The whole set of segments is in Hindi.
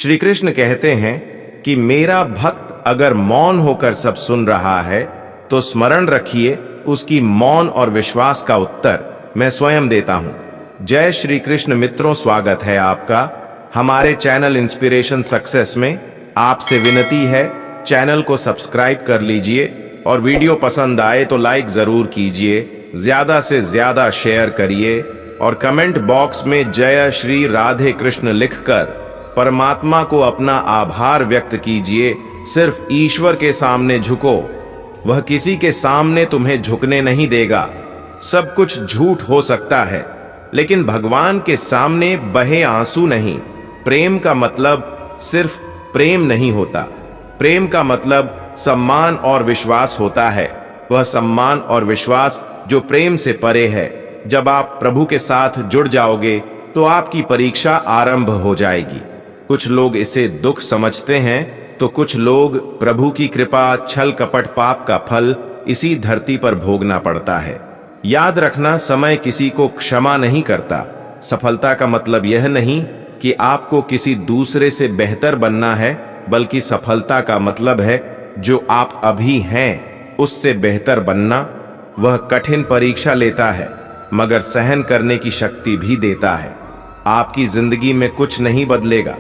श्री कृष्ण कहते हैं कि मेरा भक्त अगर मौन होकर सब सुन रहा है तो स्मरण रखिए, उसकी मौन और विश्वास का उत्तर मैं स्वयं देता हूं। जय श्री कृष्ण मित्रों, स्वागत है आपका हमारे चैनल इंस्पिरेशन सक्सेस में। आपसे विनती है, चैनल को सब्सक्राइब कर लीजिए और वीडियो पसंद आए तो लाइक जरूर कीजिए, ज्यादा से ज्यादा शेयर करिए और कमेंट बॉक्स में जय श्री राधे कृष्ण लिखकर परमात्मा को अपना आभार व्यक्त कीजिए। सिर्फ ईश्वर के सामने झुको, वह किसी के सामने तुम्हें झुकने नहीं देगा। सब कुछ झूठ हो सकता है, लेकिन भगवान के सामने बहे आंसू नहीं। प्रेम का मतलब सिर्फ प्रेम नहीं होता, प्रेम का मतलब सम्मान और विश्वास होता है। वह सम्मान और विश्वास जो प्रेम से परे है। जब आप प्रभु के साथ जुड़ जाओगे तो आपकी परीक्षा आरंभ हो जाएगी। कुछ लोग इसे दुख समझते हैं तो कुछ लोग प्रभु की कृपा, छल कपट पाप का फल इसी धरती पर भोगना पड़ता है। याद रखना, समय किसी को क्षमा नहीं करता। सफलता का मतलब यह नहीं कि आपको किसी दूसरे से बेहतर बनना है, बल्कि सफलता का मतलब है जो आप अभी हैं उससे बेहतर बनना। वह कठिन परीक्षा लेता है मगर सहन करने की शक्ति भी देता है। आपकी जिंदगी में कुछ नहीं बदलेगा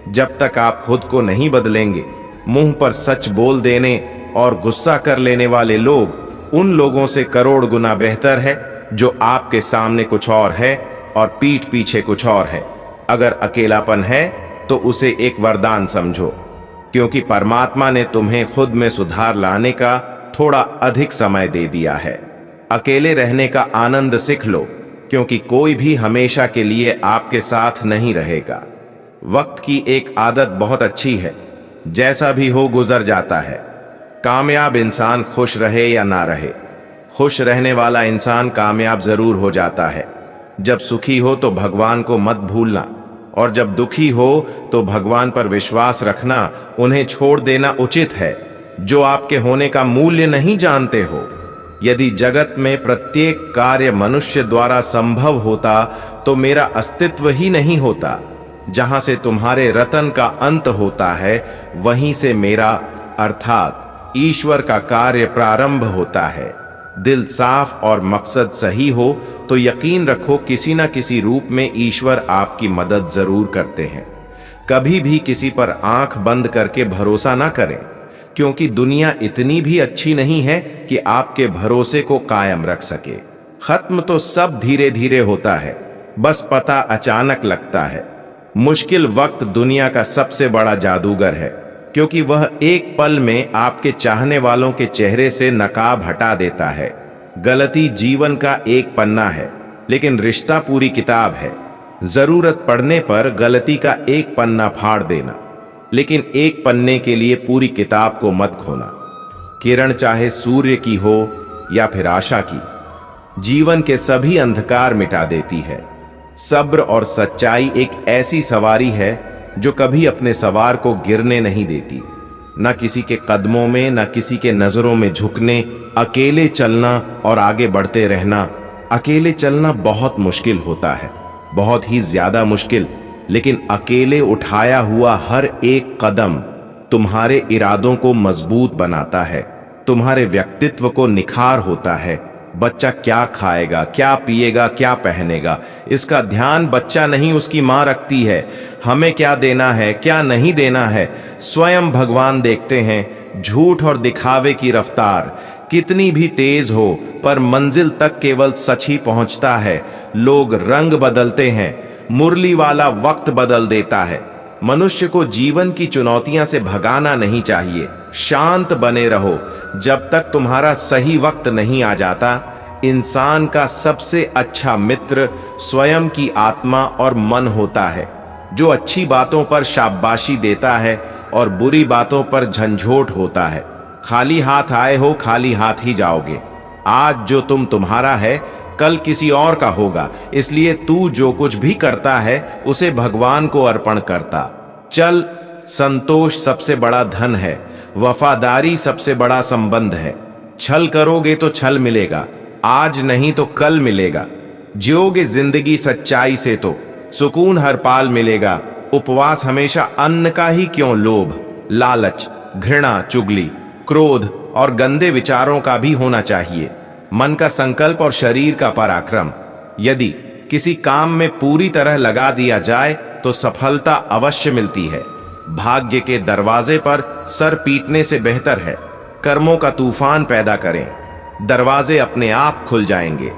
जब तक आप खुद को नहीं बदलेंगे। मुंह पर सच बोल देने और गुस्सा कर लेने वाले लोग उन लोगों से करोड़ गुना बेहतर है जो आपके सामने कुछ और है और पीठ पीछे कुछ और है। अगर अकेलापन है तो उसे एक वरदान समझो, क्योंकि परमात्मा ने तुम्हें खुद में सुधार लाने का थोड़ा अधिक समय दे दिया है। अकेले रहने का आनंद सीख लो, क्योंकि कोई भी हमेशा के लिए आपके साथ नहीं रहेगा। वक्त की एक आदत बहुत अच्छी है, जैसा भी हो गुजर जाता है। कामयाब इंसान खुश रहे या ना रहे, खुश रहने वाला इंसान कामयाब जरूर हो जाता है। जब सुखी हो तो भगवान को मत भूलना, और जब दुखी हो तो भगवान पर विश्वास रखना। उन्हें छोड़ देना उचित है जो आपके होने का मूल्य नहीं जानते हो। यदि जगत में प्रत्येक कार्य मनुष्य द्वारा संभव होता तो मेरा अस्तित्व ही नहीं होता। जहां से तुम्हारे रतन का अंत होता है, वहीं से मेरा अर्थात ईश्वर का कार्य प्रारंभ होता है। दिल साफ और मकसद सही हो तो यकीन रखो किसी न किसी रूप में ईश्वर आपकी मदद जरूर करते हैं। कभी भी किसी पर आंख बंद करके भरोसा ना करें, क्योंकि दुनिया इतनी भी अच्छी नहीं है कि आपके भरोसे को कायम रख सके। खत्म तो सब धीरे धीरे होता है, बस पता अचानक लगता है। मुश्किल वक्त दुनिया का सबसे बड़ा जादूगर है, क्योंकि वह एक पल में आपके चाहने वालों के चेहरे से नकाब हटा देता है। गलती जीवन का एक पन्ना है, लेकिन रिश्ता पूरी किताब है। जरूरत पड़ने पर गलती का एक पन्ना फाड़ देना, लेकिन एक पन्ने के लिए पूरी किताब को मत खोना। किरण चाहे सूर्य की हो या फिर आशा की, जीवन के सभी अंधकार मिटा देती है। सब्र और सच्चाई एक ऐसी सवारी है जो कभी अपने सवार को गिरने नहीं देती। न किसी के कदमों में, न किसी के नजरों में झुकने। अकेले चलना और आगे बढ़ते रहना। अकेले चलना बहुत मुश्किल होता है, बहुत ही ज्यादा मुश्किल, लेकिन अकेले उठाया हुआ हर एक कदम तुम्हारे इरादों को मजबूत बनाता है, तुम्हारे व्यक्तित्व को निखार होता है। बच्चा क्या खाएगा, क्या पिएगा, क्या पहनेगा, इसका ध्यान बच्चा नहीं उसकी माँ रखती है। हमें क्या देना है, क्या नहीं देना है, स्वयं भगवान देखते हैं। झूठ और दिखावे की रफ्तार कितनी भी तेज हो, पर मंजिल तक केवल सच ही पहुंचता है। लोग रंग बदलते हैं, मुरली वाला वक्त बदल देता है। मनुष्य को जीवन की चुनौतियां से भगाना नहीं चाहिए। शांत बने रहो जब तक तुम्हारा सही वक्त नहीं आ जाता। इंसान का सबसे अच्छा मित्र स्वयं की आत्मा और मन होता है, जो अच्छी बातों पर शाबाशी देता है और बुरी बातों पर झंझोट होता है। खाली हाथ आए हो, खाली हाथ ही जाओगे। आज जो तुम्हारा है, कल किसी और का होगा। इसलिए तू जो कुछ भी करता है उसे भगवान को अर्पण करता चल। संतोष सबसे बड़ा धन है, वफादारी सबसे बड़ा संबंध है। छल करोगे तो छल मिलेगा, आज नहीं तो कल मिलेगा। जियोगे जिंदगी सच्चाई से तो सुकून हर पाल मिलेगा। उपवास हमेशा अन्न का ही क्यों, लोभ, लालच, घृणा, चुगली, क्रोध और गंदे विचारों का भी होना चाहिए। मन का संकल्प और शरीर का पराक्रम। यदि किसी काम में पूरी तरह लगा दिया जाए तो सफलता अवश्य मिलती है। भाग्य के दरवाजे पर सर पीटने से बेहतर है कर्मों का तूफान पैदा करें, दरवाजे अपने आप खुल जाएंगे।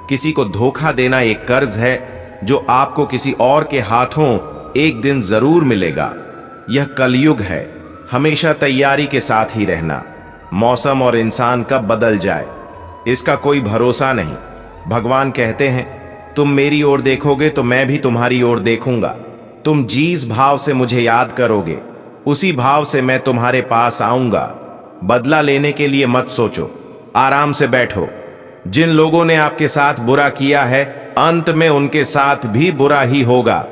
किसी को धोखा देना एक कर्ज है जो आपको किसी और के हाथों एक दिन जरूर मिलेगा। यह कलयुग है, हमेशा तैयारी के साथ ही रहना। मौसम और इंसान कब बदल जाए इसका कोई भरोसा नहीं। भगवान कहते हैं, तुम मेरी ओर देखोगे तो मैं भी तुम्हारी ओर देखूंगा। तुम जिस भाव से मुझे याद करोगे उसी भाव से मैं तुम्हारे पास आऊंगा। बदला लेने के लिए मत सोचो, आराम से बैठो। जिन लोगों ने आपके साथ बुरा किया है अंत में उनके साथ भी बुरा ही होगा।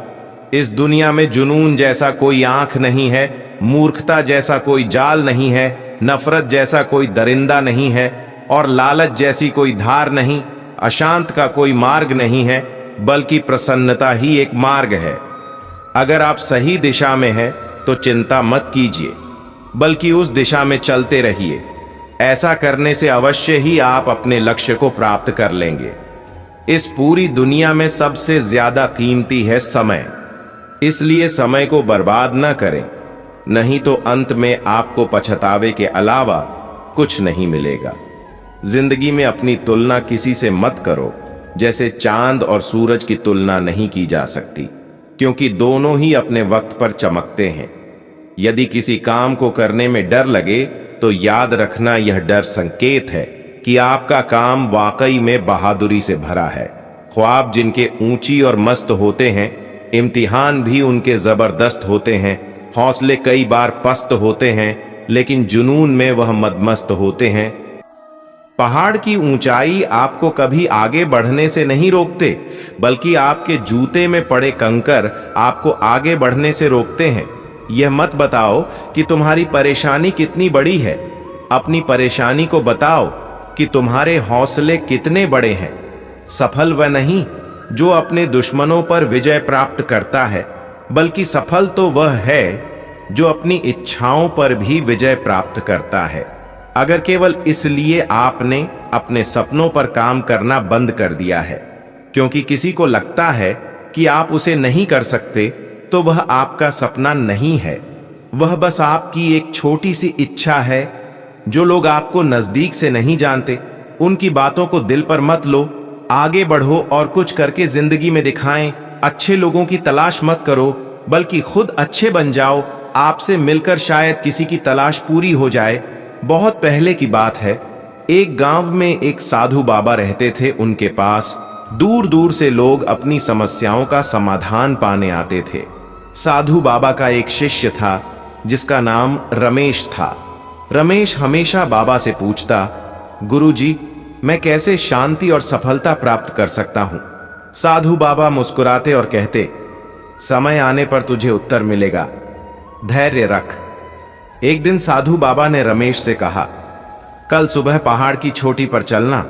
इस दुनिया में जुनून जैसा कोई आंख नहीं है, मूर्खता जैसा कोई जाल नहीं है, नफरत जैसा कोई दरिंदा नहीं है और लालच जैसी कोई धार नहीं। अशांत का कोई मार्ग नहीं है, बल्कि प्रसन्नता ही एक मार्ग है। अगर आप सही दिशा में हैं तो चिंता मत कीजिए, बल्कि उस दिशा में चलते रहिए। ऐसा करने से अवश्य ही आप अपने लक्ष्य को प्राप्त कर लेंगे। इस पूरी दुनिया में सबसे ज्यादा कीमती है समय, इसलिए समय को बर्बाद न करें, नहीं तो अंत में आपको पछतावे के अलावा कुछ नहीं मिलेगा। जिंदगी में अपनी तुलना किसी से मत करो, जैसे चांद और सूरज की तुलना नहीं की जा सकती, क्योंकि दोनों ही अपने वक्त पर चमकते हैं। यदि किसी काम को करने में डर लगे तो याद रखना, यह डर संकेत है कि आपका काम वाकई में बहादुरी से भरा है। ख्वाब जिनके ऊंची और मस्त होते हैं, इम्तिहान भी उनके जबरदस्त होते हैं। हौसले कई बार पस्त होते हैं, लेकिन जुनून में वह मदमस्त होते हैं। पहाड़ की ऊंचाई आपको कभी आगे बढ़ने से नहीं रोकते, बल्कि आपके जूते में पड़े कंकर आपको आगे बढ़ने से रोकते हैं। यह मत बताओ कि तुम्हारी परेशानी कितनी बड़ी है, अपनी परेशानी को बताओ कि तुम्हारे हौसले कितने बड़े हैं। सफल वह नहीं जो अपने दुश्मनों पर विजय प्राप्त करता है, बल्कि सफल तो वह है जो अपनी इच्छाओं पर भी विजय प्राप्त करता है। अगर केवल इसलिए आपने अपने सपनों पर काम करना बंद कर दिया है क्योंकि किसी को लगता है कि आप उसे नहीं कर सकते, तो वह आपका सपना नहीं है, वह बस आपकी एक छोटी सी इच्छा है। जो लोग आपको नजदीक से नहीं जानते, उनकी बातों को दिल पर मत लो। आगे बढ़ो और कुछ करके जिंदगी में दिखाएं। अच्छे लोगों की तलाश मत करो, बल्कि खुद अच्छे बन जाओ। आपसे मिलकर शायद किसी की तलाश पूरी हो जाए। बहुत पहले की बात है, एक गांव में एक साधु बाबा रहते थे। उनके पास दूर दूर से लोग अपनी समस्याओं का समाधान पाने आते थे। साधु बाबा का एक शिष्य था जिसका नाम रमेश था। रमेश हमेशा बाबा से पूछता, गुरुजी, मैं कैसे शांति और सफलता प्राप्त कर सकता हूं? साधु बाबा मुस्कुराते और कहते, समय आने पर तुझे उत्तर मिलेगा, धैर्य रख। एक दिन साधु बाबा ने रमेश से कहा, कल सुबह पहाड़ की चोटी पर चलना,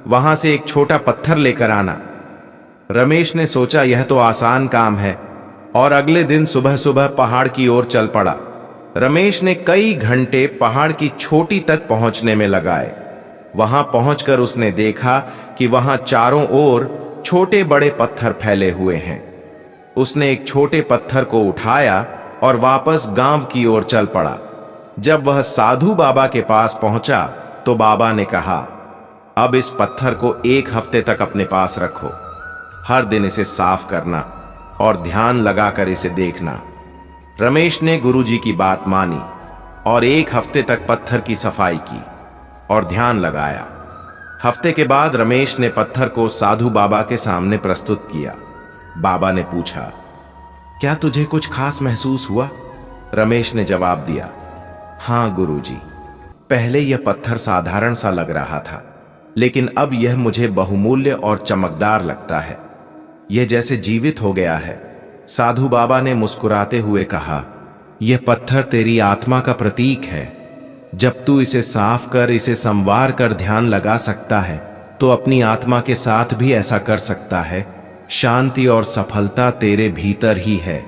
वहां से एक छोटा पत्थर लेकर आना। रमेश ने सोचा यह तो आसान काम है और अगले दिन सुबह सुबह पहाड़ की ओर चल पड़ा। रमेश ने कई घंटे पहाड़ की चोटी तक पहुंचने में लगाए। वहां पहुंचकर उसने देखा कि वहां चारों ओर छोटे बड़े पत्थर फैले हुए हैं। उसने एक छोटे पत्थर को उठाया और वापस गांव की ओर चल पड़ा। जब वह साधु बाबा के पास पहुंचा तो बाबा ने कहा, अब इस पत्थर को 1 हफ्ते तक अपने पास रखो। हर दिन इसे साफ करना और ध्यान लगाकर इसे देखना। रमेश ने गुरुजी की बात मानी और 1 हफ्ते तक पत्थर की सफाई की और ध्यान लगाया। हफ्ते के बाद रमेश ने पत्थर को साधु बाबा के सामने प्रस्तुत किया। बाबा ने पूछा, क्या तुझे कुछ खास महसूस हुआ? रमेश ने जवाब दिया, हाँ गुरुजी, पहले यह पत्थर साधारण सा लग रहा था, लेकिन अब यह मुझे बहुमूल्य और चमकदार लगता है। यह जैसे जीवित हो गया है। साधु बाबा ने मुस्कुराते हुए कहा, यह पत्थर तेरी आत्मा का प्रतीक है। जब तू इसे साफ कर, इसे संवार कर ध्यान लगा सकता है, तो अपनी आत्मा के साथ भी ऐसा कर सकता है। शांति और सफलता तेरे भीतर ही है।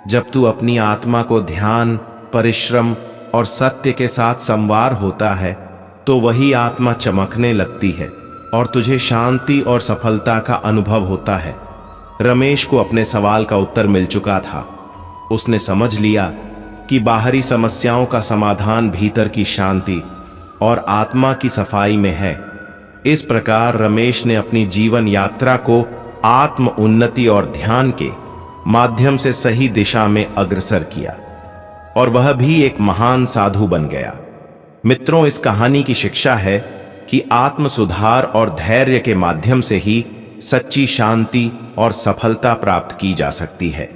जब तू अपनी आत्मा को ध्यान, परिश्रम और सत्य के साथ संवार होता है तो वही आत्मा चमकने लगती है और तुझे शांति और सफलता का अनुभव होता है। रमेश को अपने सवाल का उत्तर मिल चुका था। उसने समझ लिया कि बाहरी समस्याओं का समाधान भीतर की शांति और आत्मा की सफाई में है। इस प्रकार रमेश ने अपनी जीवन यात्रा को आत्म उन्नति और ध्यान के माध्यम से सही दिशा में अग्रसर किया और वह भी एक महान साधु बन गया। मित्रों, इस कहानी की शिक्षा है कि आत्म सुधार और धैर्य के माध्यम से ही सच्ची शांति और सफलता प्राप्त की जा सकती है।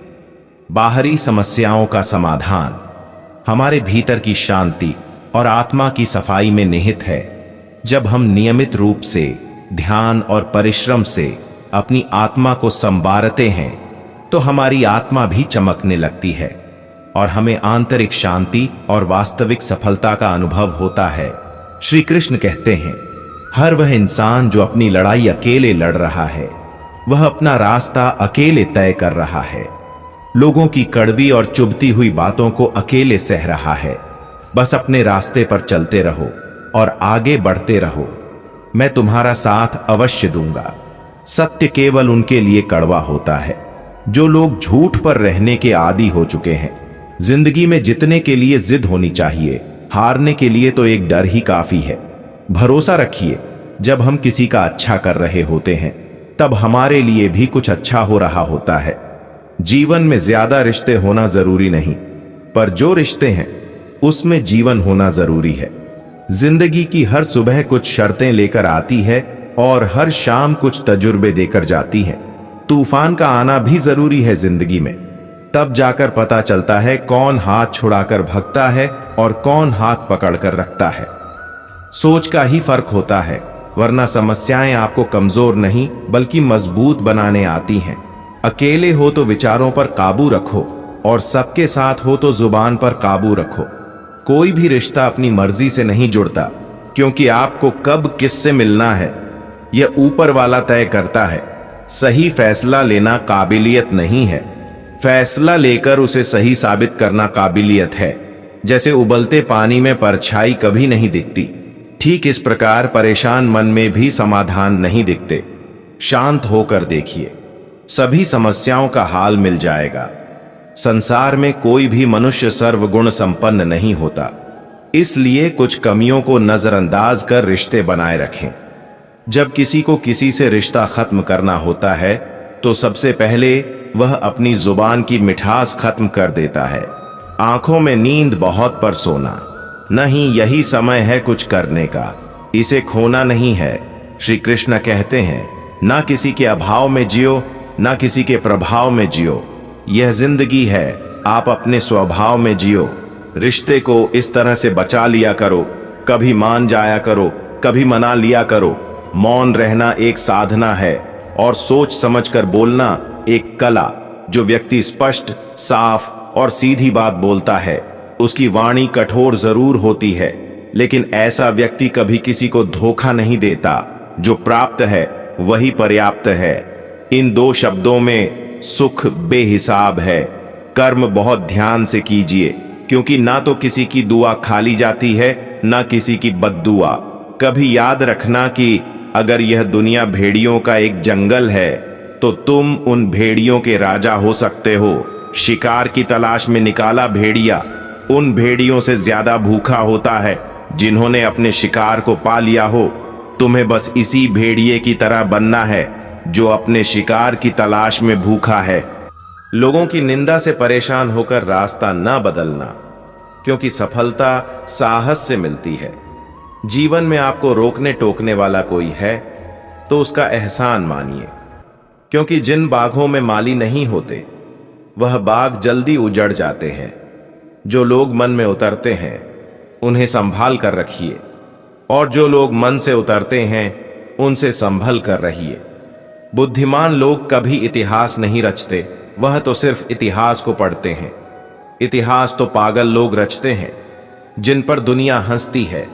बाहरी समस्याओं का समाधान हमारे भीतर की शांति और आत्मा की सफाई में निहित है। जब हम नियमित रूप से ध्यान और परिश्रम से अपनी आत्मा को संवारते हैं तो हमारी आत्मा भी चमकने लगती है और हमें आंतरिक शांति और वास्तविक सफलता का अनुभव होता है। श्री कृष्ण कहते हैं, हर वह इंसान जो अपनी लड़ाई अकेले लड़ रहा है वह अपना रास्ता अकेले तय कर रहा है। लोगों की कड़वी और चुभती हुई बातों को अकेले सह रहा है। बस अपने रास्ते पर चलते रहो और आगे बढ़ते रहो। मैं तुम्हारा साथ अवश्य दूंगा। सत्य केवल उनके लिए कड़वा होता है जो लोग झूठ पर रहने के आदी हो चुके हैं। जिंदगी में जीतने के लिए जिद होनी चाहिए, हारने के लिए तो एक डर ही काफी है। भरोसा रखिए, जब हम किसी का अच्छा कर रहे होते हैं तब हमारे लिए भी कुछ अच्छा हो रहा होता है। जीवन में ज्यादा रिश्ते होना जरूरी नहीं, पर जो रिश्ते हैं उसमें जीवन होना जरूरी है। जिंदगी की हर सुबह कुछ शर्तें लेकर आती है और हर शाम कुछ तजुर्बे देकर जाती है। तूफान का आना भी जरूरी है जिंदगी में, तब जाकर पता चलता है कौन हाथ छुड़ाकर भगता है और कौन हाथ पकड़कर रखता है। सोच का ही फर्क होता है, वरना समस्याएं आपको कमजोर नहीं बल्कि मजबूत बनाने आती हैं। अकेले हो तो विचारों पर काबू रखो और सबके साथ हो तो जुबान पर काबू रखो। कोई भी रिश्ता अपनी मर्जी से नहीं जुड़ता, क्योंकि आपको कब किससे मिलना है यह ऊपर वाला तय करता है। सही फैसला लेना काबिलियत नहीं है, फैसला लेकर उसे सही साबित करना काबिलियत है। जैसे उबलते पानी में परछाई कभी नहीं दिखती, ठीक इस प्रकार परेशान मन में भी समाधान नहीं दिखते। शांत होकर देखिए, सभी समस्याओं का हाल मिल जाएगा। संसार में कोई भी मनुष्य सर्वगुण संपन्न नहीं होता, इसलिए कुछ कमियों को नजरअंदाज कर रिश्ते बनाए रखें। जब किसी को किसी से रिश्ता खत्म करना होता है तो सबसे पहले वह अपनी जुबान की मिठास खत्म कर देता है। आंखों में नींद बहुत पर सोना नहीं, यही समय है कुछ करने का, इसे खोना नहीं है। श्री कृष्ण कहते हैं, ना किसी के अभाव में जियो, ना किसी के प्रभाव में जियो। यह जिंदगी है, आप अपने स्वभाव में जियो। रिश्ते को इस तरह से बचा लिया करो, कभी मान जाया करो, कभी मना लिया करो। मौन रहना एक साधना है और सोच समझकर बोलना एक कला। जो व्यक्ति स्पष्ट, साफ और सीधी बात बोलता है उसकी वाणी कठोर जरूर होती है, लेकिन ऐसा व्यक्ति कभी किसी को धोखा नहीं देता। जो प्राप्त है वही पर्याप्त है। इन दो शब्दों में सुख बेहिसाब है। कर्म बहुत ध्यान से कीजिए, क्योंकि ना तो किसी की दुआ खाली जाती है, ना किसी की बद्दुआ। कभी याद रखना कि अगर यह दुनिया भेड़ियों का एक जंगल है तो तुम उन भेड़ियों के राजा हो सकते हो। शिकार की तलाश में निकाला भेड़िया उन भेड़ियों से ज्यादा भूखा होता है जिन्होंने अपने शिकार को पा लिया हो। तुम्हें बस इसी भेड़िए की तरह बनना है जो अपने शिकार की तलाश में भूखा है। लोगों की निंदा से परेशान होकर रास्ता न बदलना, क्योंकि सफलता साहस से मिलती है। जीवन में आपको रोकने टोकने वाला कोई है तो उसका एहसान मानिए, क्योंकि जिन बागों में माली नहीं होते वह बाग जल्दी उजड़ जाते हैं। जो लोग मन में उतरते हैं उन्हें संभाल कर रखिए, और जो लोग मन से उतरते हैं उनसे संभल कर रहिए। बुद्धिमान लोग कभी इतिहास नहीं रचते, वह तो सिर्फ इतिहास को पढ़ते हैं। इतिहास तो पागल लोग रचते हैं जिन पर दुनिया हंसती है।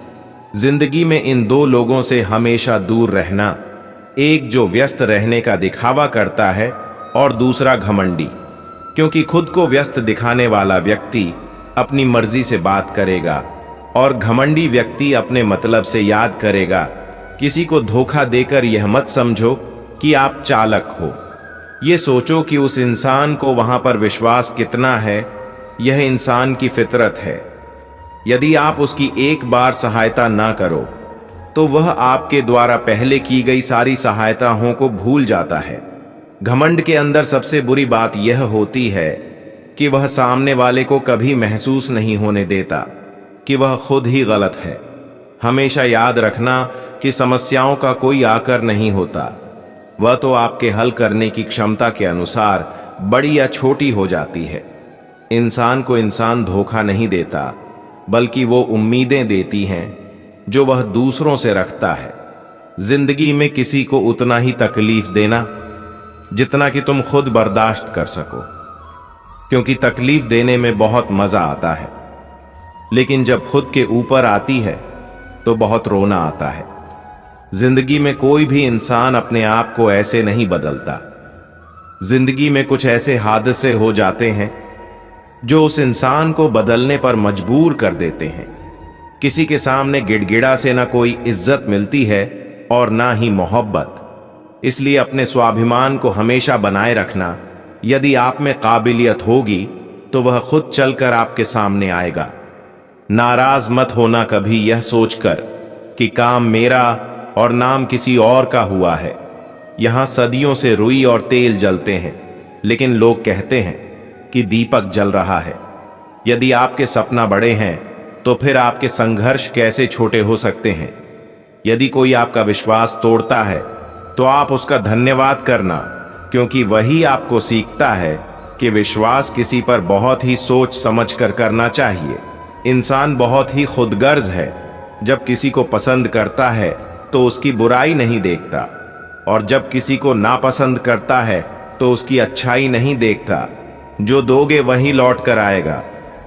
जिंदगी में इन दो लोगों से हमेशा दूर रहना, एक जो व्यस्त रहने का दिखावा करता है और दूसरा घमंडी। क्योंकि खुद को व्यस्त दिखाने वाला व्यक्ति अपनी मर्जी से बात करेगा और घमंडी व्यक्ति अपने मतलब से याद करेगा। किसी को धोखा देकर यह मत समझो कि आप चालाक हो। ये सोचो कि उस इंसान को वहां पर विश्वास कितना है। यह इंसान की फितरत है। यदि आप उसकी एक बार सहायता ना करो तो वह आपके द्वारा पहले की गई सारी सहायताओं को भूल जाता है। घमंड के अंदर सबसे बुरी बात यह होती है कि वह सामने वाले को कभी महसूस नहीं होने देता कि वह खुद ही गलत है। हमेशा याद रखना कि समस्याओं का कोई आकर नहीं होता, वह तो आपके हल करने की क्षमता के अनुसार बड़ी या छोटी हो जाती है। इंसान को इंसान धोखा नहीं देता, बल्कि वो उम्मीदें देती हैं जो वह दूसरों से रखता है। जिंदगी में किसी को उतना ही तकलीफ देना जितना कि तुम खुद बर्दाश्त कर सको, क्योंकि तकलीफ देने में बहुत मजा आता है, लेकिन जब खुद के ऊपर आती है तो बहुत रोना आता है। जिंदगी में कोई भी इंसान अपने आप को ऐसे नहीं बदलता। जिंदगी में कुछ ऐसे हादसे हो जाते हैं जो उस इंसान को बदलने पर मजबूर कर देते हैं। किसी के सामने गिड़गिड़ा से ना कोई इज्जत मिलती है और ना ही मोहब्बत। इसलिए अपने स्वाभिमान को हमेशा बनाए रखना। यदि आप में काबिलियत होगी तो वह खुद चलकर आपके सामने आएगा। नाराज मत होना कभी यह सोचकर कि काम मेरा और नाम किसी और का हुआ है। यहां सदियों से रुई और तेल जलते हैं, लेकिन लोग कहते हैं कि दीपक जल रहा है। यदि आपके सपना बड़े हैं तो फिर आपके संघर्ष कैसे छोटे हो सकते हैं। यदि कोई आपका विश्वास तोड़ता है तो आप उसका धन्यवाद करना, क्योंकि वही आपको सीखता है कि विश्वास किसी पर बहुत ही सोच समझ कर करना चाहिए। इंसान बहुत ही खुदगर्ज है। जब किसी को पसंद करता है तो उसकी बुराई नहीं देखता, और जब किसी को नापसंद करता है तो उसकी अच्छाई नहीं देखता। जो दोगे वही लौट कर आएगा,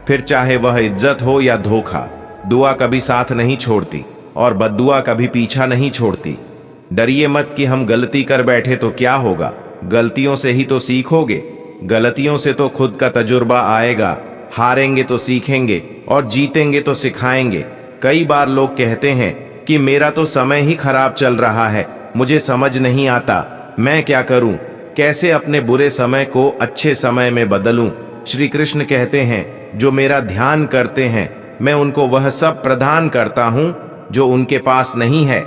फिर चाहे वह इज्जत हो या धोखा। दुआ कभी साथ नहीं छोड़ती और बद्दुआ कभी पीछा नहीं छोड़ती। डरिए मत कि हम गलती कर बैठे तो क्या होगा। गलतियों से ही तो सीखोगे। गलतियों से तो खुद का तजुर्बा आएगा। हारेंगे तो सीखेंगे और जीतेंगे तो सिखाएंगे। कई बार लोग कहते हैं कि मेरा तो समय ही खराब चल रहा है, मुझे समझ नहीं आता, मैं क्या करूं, कैसे अपने बुरे समय को अच्छे समय में बदलूं। श्री कृष्ण कहते हैं, जो मेरा ध्यान करते हैं मैं उनको वह सब प्रदान करता हूं जो उनके पास नहीं है,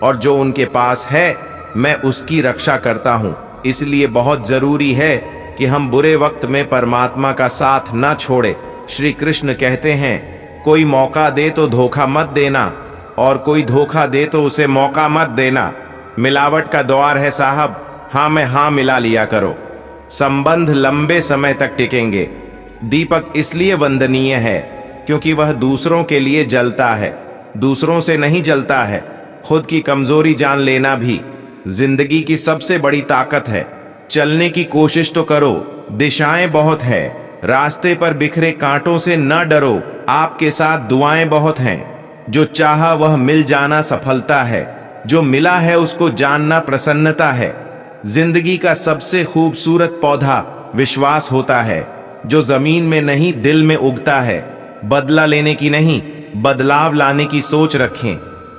और जो उनके पास है मैं उसकी रक्षा करता हूं। इसलिए बहुत जरूरी है कि हम बुरे वक्त में परमात्मा का साथ ना छोड़े। श्री कृष्ण कहते हैं, कोई मौका दे तो धोखा मत देना, और कोई धोखा दे तो उसे मौका मत देना। मिलावट का द्वार है साहब, हाँ में हाँ मिला लिया करो, संबंध लंबे समय तक टिकेंगे। दीपक इसलिए वंदनीय है क्योंकि वह दूसरों के लिए जलता है, दूसरों से नहीं जलता है। खुद की कमजोरी जान लेना भी जिंदगी की सबसे बड़ी ताकत है। चलने की कोशिश तो करो, दिशाएं बहुत है। रास्ते पर बिखरे कांटों से न डरो, आपके साथ दुआएं बहुत हैं। जो चाहा वह मिल जाना सफलता है, जो मिला है उसको जानना प्रसन्नता है। जिंदगी का सबसे खूबसूरत पौधा विश्वास होता है, जो जमीन में नहीं दिल में उगता है। बदला लेने की नहीं, बदलाव लाने की सोच रखें।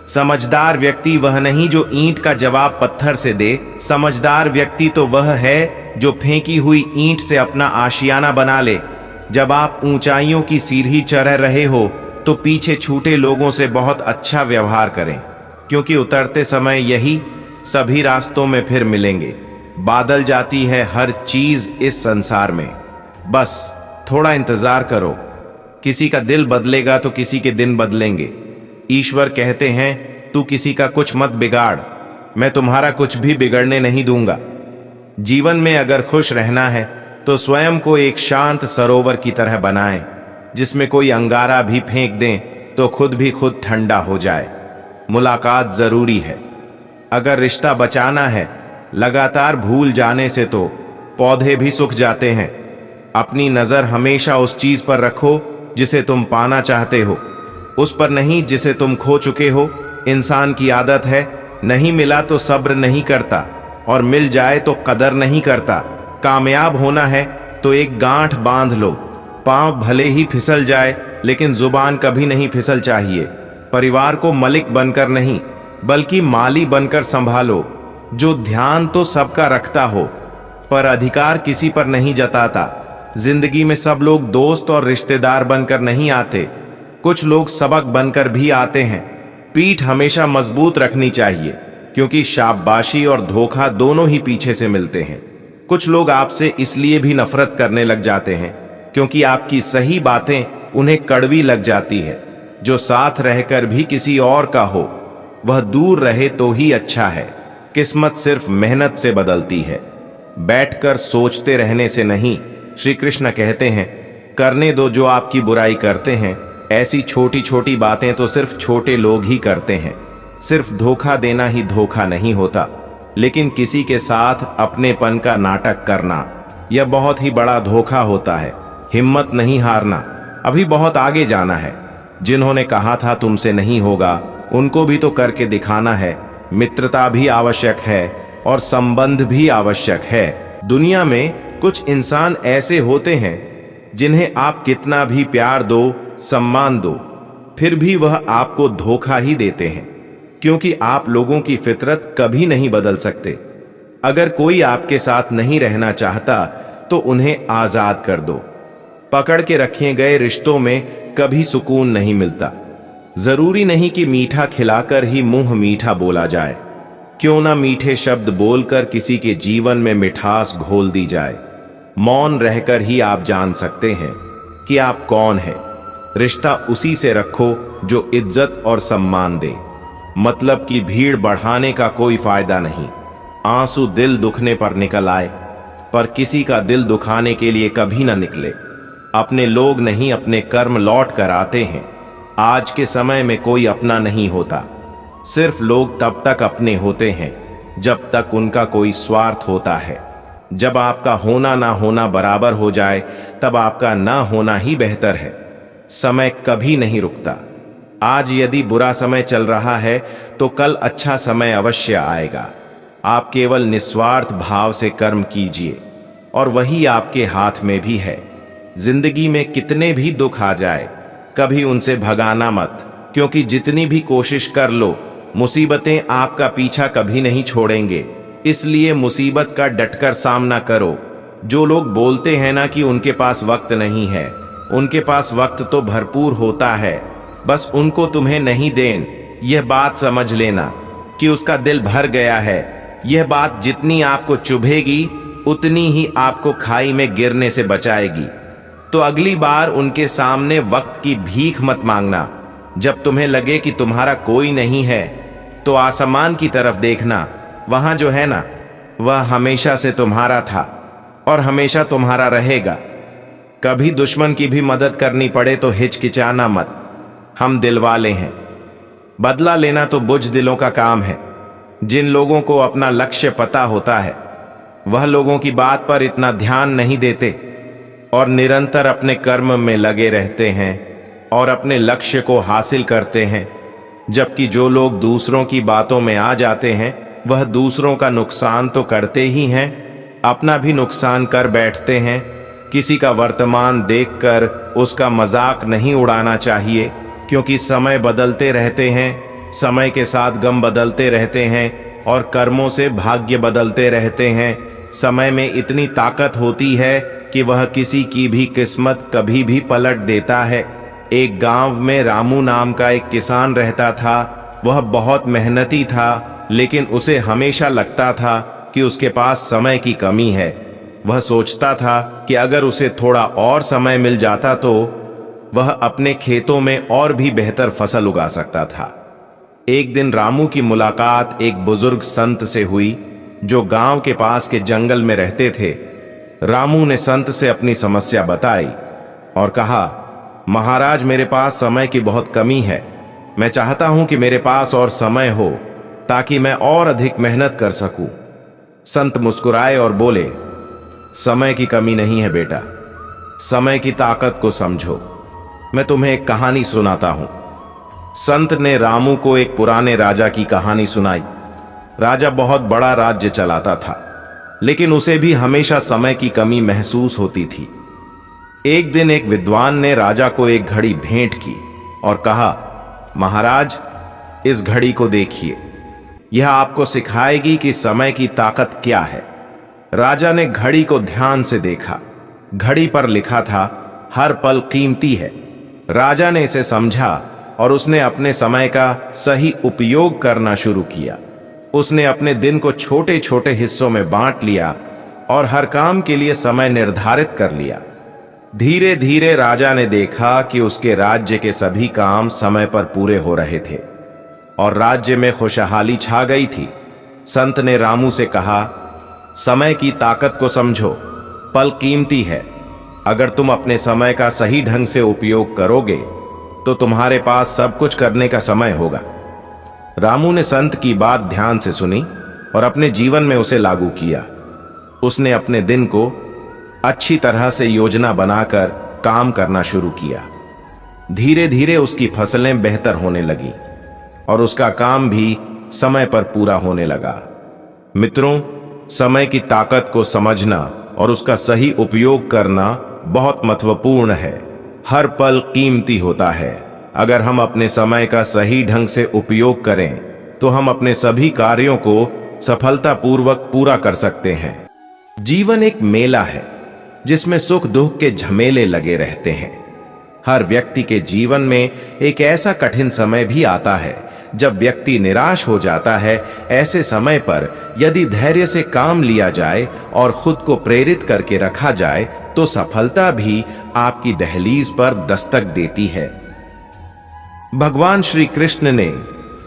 समझदार व्यक्ति वह नहीं जो ईंट का जवाब पत्थर से दे। समझदार व्यक्ति तो वह है जो फेंकी हुई ईंट से अपना आशियाना बना ले। जब आप ऊंचाइयों की सीढ़ी चढ़ रहे हो तो पीछे छूटे लोगों से बहुत अच्छा व्यवहार करें, क्योंकि उतरते समय यही सभी रास्तों में फिर मिलेंगे। बादल जाती है हर चीज इस संसार में, बस थोड़ा इंतजार करो। किसी का दिल बदलेगा तो किसी के दिन बदलेंगे। ईश्वर कहते हैं, तू किसी का कुछ मत बिगाड़, मैं तुम्हारा कुछ भी बिगड़ने नहीं दूंगा। जीवन में अगर खुश रहना है तो स्वयं को एक शांत सरोवर की तरह बनाएं, जिसमें कोई अंगारा भी फेंक दें तो खुद भी खुद ठंडा हो जाए। मुलाकात जरूरी है। अगर रिश्ता बचाना है, लगातार भूल जाने से तो पौधे भी सूख जाते हैं। अपनी नजर हमेशा उस चीज पर रखो जिसे तुम पाना चाहते हो, उस पर नहीं जिसे तुम खो चुके हो। इंसान की आदत है, नहीं मिला तो सब्र नहीं करता, और मिल जाए तो कदर नहीं करता। कामयाब होना है तो एक गांठ बांध लो। पांव भले ही फिसल जाए, लेकिन जुबान कभी नहीं फिसल चाहिए। परिवार को मलिक बनकर नहीं, बल्कि माली बनकर संभालो, जो ध्यान तो सबका रखता हो, पर अधिकार किसी पर नहीं जताता। जिंदगी में सब लोग दोस्त और रिश्तेदार बनकर नहीं आते, कुछ लोग सबक बनकर भी आते हैं। पीठ हमेशा मजबूत रखनी चाहिए, क्योंकि शाबाशी और धोखा दोनों ही पीछे से मिलते हैं। कुछ लोग आपसे इसलिए भी नफरत करने लग जाते हैं क्योंकि आपकी सही बातें उन्हें कड़वी लग जाती है। जो साथ रहकर भी किसी और का हो, वह दूर रहे तो ही अच्छा है। किस्मत सिर्फ मेहनत से बदलती है, बैठकर सोचते रहने से नहीं। श्री कृष्ण कहते हैं, करने दो जो आपकी बुराई करते हैं। ऐसी छोटी छोटी बातें तो सिर्फ छोटे लोग ही करते हैं। सिर्फ धोखा देना ही धोखा नहीं होता, लेकिन किसी के साथ अपनेपन का नाटक करना, यह बहुत ही बड़ा धोखा होता है। हिम्मत नहीं हारना, अभी बहुत आगे जाना है। जिन्होंने कहा था तुमसे नहीं होगा, उनको भी तो करके दिखाना है। मित्रता भी आवश्यक है और संबंध भी आवश्यक है। दुनिया में कुछ इंसान ऐसे होते हैं जिन्हें आप कितना भी प्यार दो, सम्मान दो, फिर भी वह आपको धोखा ही देते हैं, क्योंकि आप लोगों की फितरत कभी नहीं बदल सकते। अगर कोई आपके साथ नहीं रहना चाहता तो उन्हें आजाद कर दो। पकड़ के रखे गए रिश्तों में कभी सुकून नहीं मिलता। जरूरी नहीं कि मीठा खिलाकर ही मुंह मीठा बोला जाए। क्यों ना मीठे शब्द बोलकर किसी के जीवन में मिठास घोल दी जाए। मौन रहकर ही आप जान सकते हैं कि आप कौन हैं। रिश्ता उसी से रखो जो इज्जत और सम्मान दे। मतलब की भीड़ बढ़ाने का कोई फायदा नहीं। आंसू दिल दुखने पर निकल आए, पर किसी का दिल दुखाने के लिए कभी ना निकले। अपने लोग नहीं, अपने कर्म लौट कर आते हैं। आज के समय में कोई अपना नहीं होता। सिर्फ लोग तब तक अपने होते हैं जब तक उनका कोई स्वार्थ होता है। जब आपका होना ना होना बराबर हो जाए, तब आपका ना होना ही बेहतर है। समय कभी नहीं रुकता। आज यदि बुरा समय चल रहा है तो कल अच्छा समय अवश्य आएगा। आप केवल निस्वार्थ भाव से कर्म कीजिए और वही आपके हाथ में भी है। जिंदगी में कितने भी दुख आ जाए, कभी उनसे भगाना मत, क्योंकि जितनी भी कोशिश कर लो, मुसीबतें आपका पीछा कभी नहीं छोड़ेंगे। इसलिए मुसीबत का डटकर सामना करो। जो लोग बोलते हैं ना कि उनके पास वक्त नहीं है, उनके पास वक्त तो भरपूर होता है, बस उनको तुम्हें नहीं देन। यह बात समझ लेना कि उसका दिल भर गया है। यह बात जितनी आपको चुभेगी, उतनी ही आपको खाई में गिरने से बचाएगी। तो अगली बार उनके सामने वक्त की भीख मत मांगना। जब तुम्हें लगे कि तुम्हारा कोई नहीं है, तो आसमान की तरफ देखना। वहां जो है ना, वह हमेशा से तुम्हारा था और हमेशा तुम्हारा रहेगा। कभी दुश्मन की भी मदद करनी पड़े तो हिचकिचाना मत। हम दिलवाले हैं। बदला लेना तो बुज़दिलों का काम है। जिन लोगों को अपना लक्ष्य पता होता है, वह लोगों की बात पर इतना ध्यान नहीं देते और निरंतर अपने कर्म में लगे रहते हैं और अपने लक्ष्य को हासिल करते हैं। जबकि जो लोग दूसरों की बातों में आ जाते हैं, वह दूसरों का नुकसान तो करते ही हैं, अपना भी नुकसान कर बैठते हैं। किसी का वर्तमान देखकर उसका मजाक नहीं उड़ाना चाहिए, क्योंकि समय बदलते रहते हैं। समय के साथ गम बदलते रहते हैं और कर्मों से भाग्य बदलते रहते हैं। समय में इतनी ताकत होती है कि वह किसी की भी किस्मत कभी भी पलट देता है। एक गांव में रामू नाम का एक किसान रहता था। वह बहुत मेहनती था, लेकिन उसे हमेशा लगता था कि उसके पास समय की कमी है। वह सोचता था कि अगर उसे थोड़ा और समय मिल जाता तो वह अपने खेतों में और भी बेहतर फसल उगा सकता था। एक दिन रामू की मुलाकात एक बुजुर्ग संत से हुई, जो गांव के पास के जंगल में रहते थे। रामू ने संत से अपनी समस्या बताई और कहा, महाराज, मेरे पास समय की बहुत कमी है। मैं चाहता हूं कि मेरे पास और समय हो ताकि मैं और अधिक मेहनत कर सकूं। संत मुस्कुराए और बोले, समय की कमी नहीं है बेटा, समय की ताकत को समझो। मैं तुम्हें एक कहानी सुनाता हूं। संत ने रामू को एक पुराने राजा की कहानी सुनाई। राजा बहुत बड़ा राज्य चलाता था। लेकिन उसे भी हमेशा समय की कमी महसूस होती थी। एक दिन एक विद्वान ने राजा को एक घड़ी भेंट की और कहा, महाराज, इस घड़ी को देखिए, यह आपको सिखाएगी कि समय की ताकत क्या है। राजा ने घड़ी को ध्यान से देखा। घड़ी पर लिखा था, हर पल कीमती है। राजा ने इसे समझा और उसने अपने समय का सही उपयोग करना शुरू किया। उसने अपने दिन को छोटे छोटे हिस्सों में बांट लिया और हर काम के लिए समय निर्धारित कर लिया। धीरे धीरे राजा ने देखा कि उसके राज्य के सभी काम समय पर पूरे हो रहे थे और राज्य में खुशहाली छा गई थी। संत ने रामू से कहा, समय की ताकत को समझो, पल कीमती है। अगर तुम अपने समय का सही ढंग से उपयोग करोगे तो तुम्हारे पास सब कुछ करने का समय होगा। रामू ने संत की बात ध्यान से सुनी और अपने जीवन में उसे लागू किया। उसने अपने दिन को अच्छी तरह से योजना बनाकर काम करना शुरू किया। धीरे धीरे उसकी फसलें बेहतर होने लगी और उसका काम भी समय पर पूरा होने लगा। मित्रों, समय की ताकत को समझना और उसका सही उपयोग करना बहुत महत्वपूर्ण है। हर पल कीमती होता है। अगर हम अपने समय का सही ढंग से उपयोग करें तो हम अपने सभी कार्यों को सफलतापूर्वक पूरा कर सकते हैं। जीवन एक मेला है जिसमें सुख दुख के झमेले लगे रहते हैं। हर व्यक्ति के जीवन में एक ऐसा कठिन समय भी आता है जब व्यक्ति निराश हो जाता है। ऐसे समय पर यदि धैर्य से काम लिया जाए और खुद को प्रेरित करके रखा जाए तो सफलता भी आपकी दहलीज पर दस्तक देती है। भगवान श्री कृष्ण ने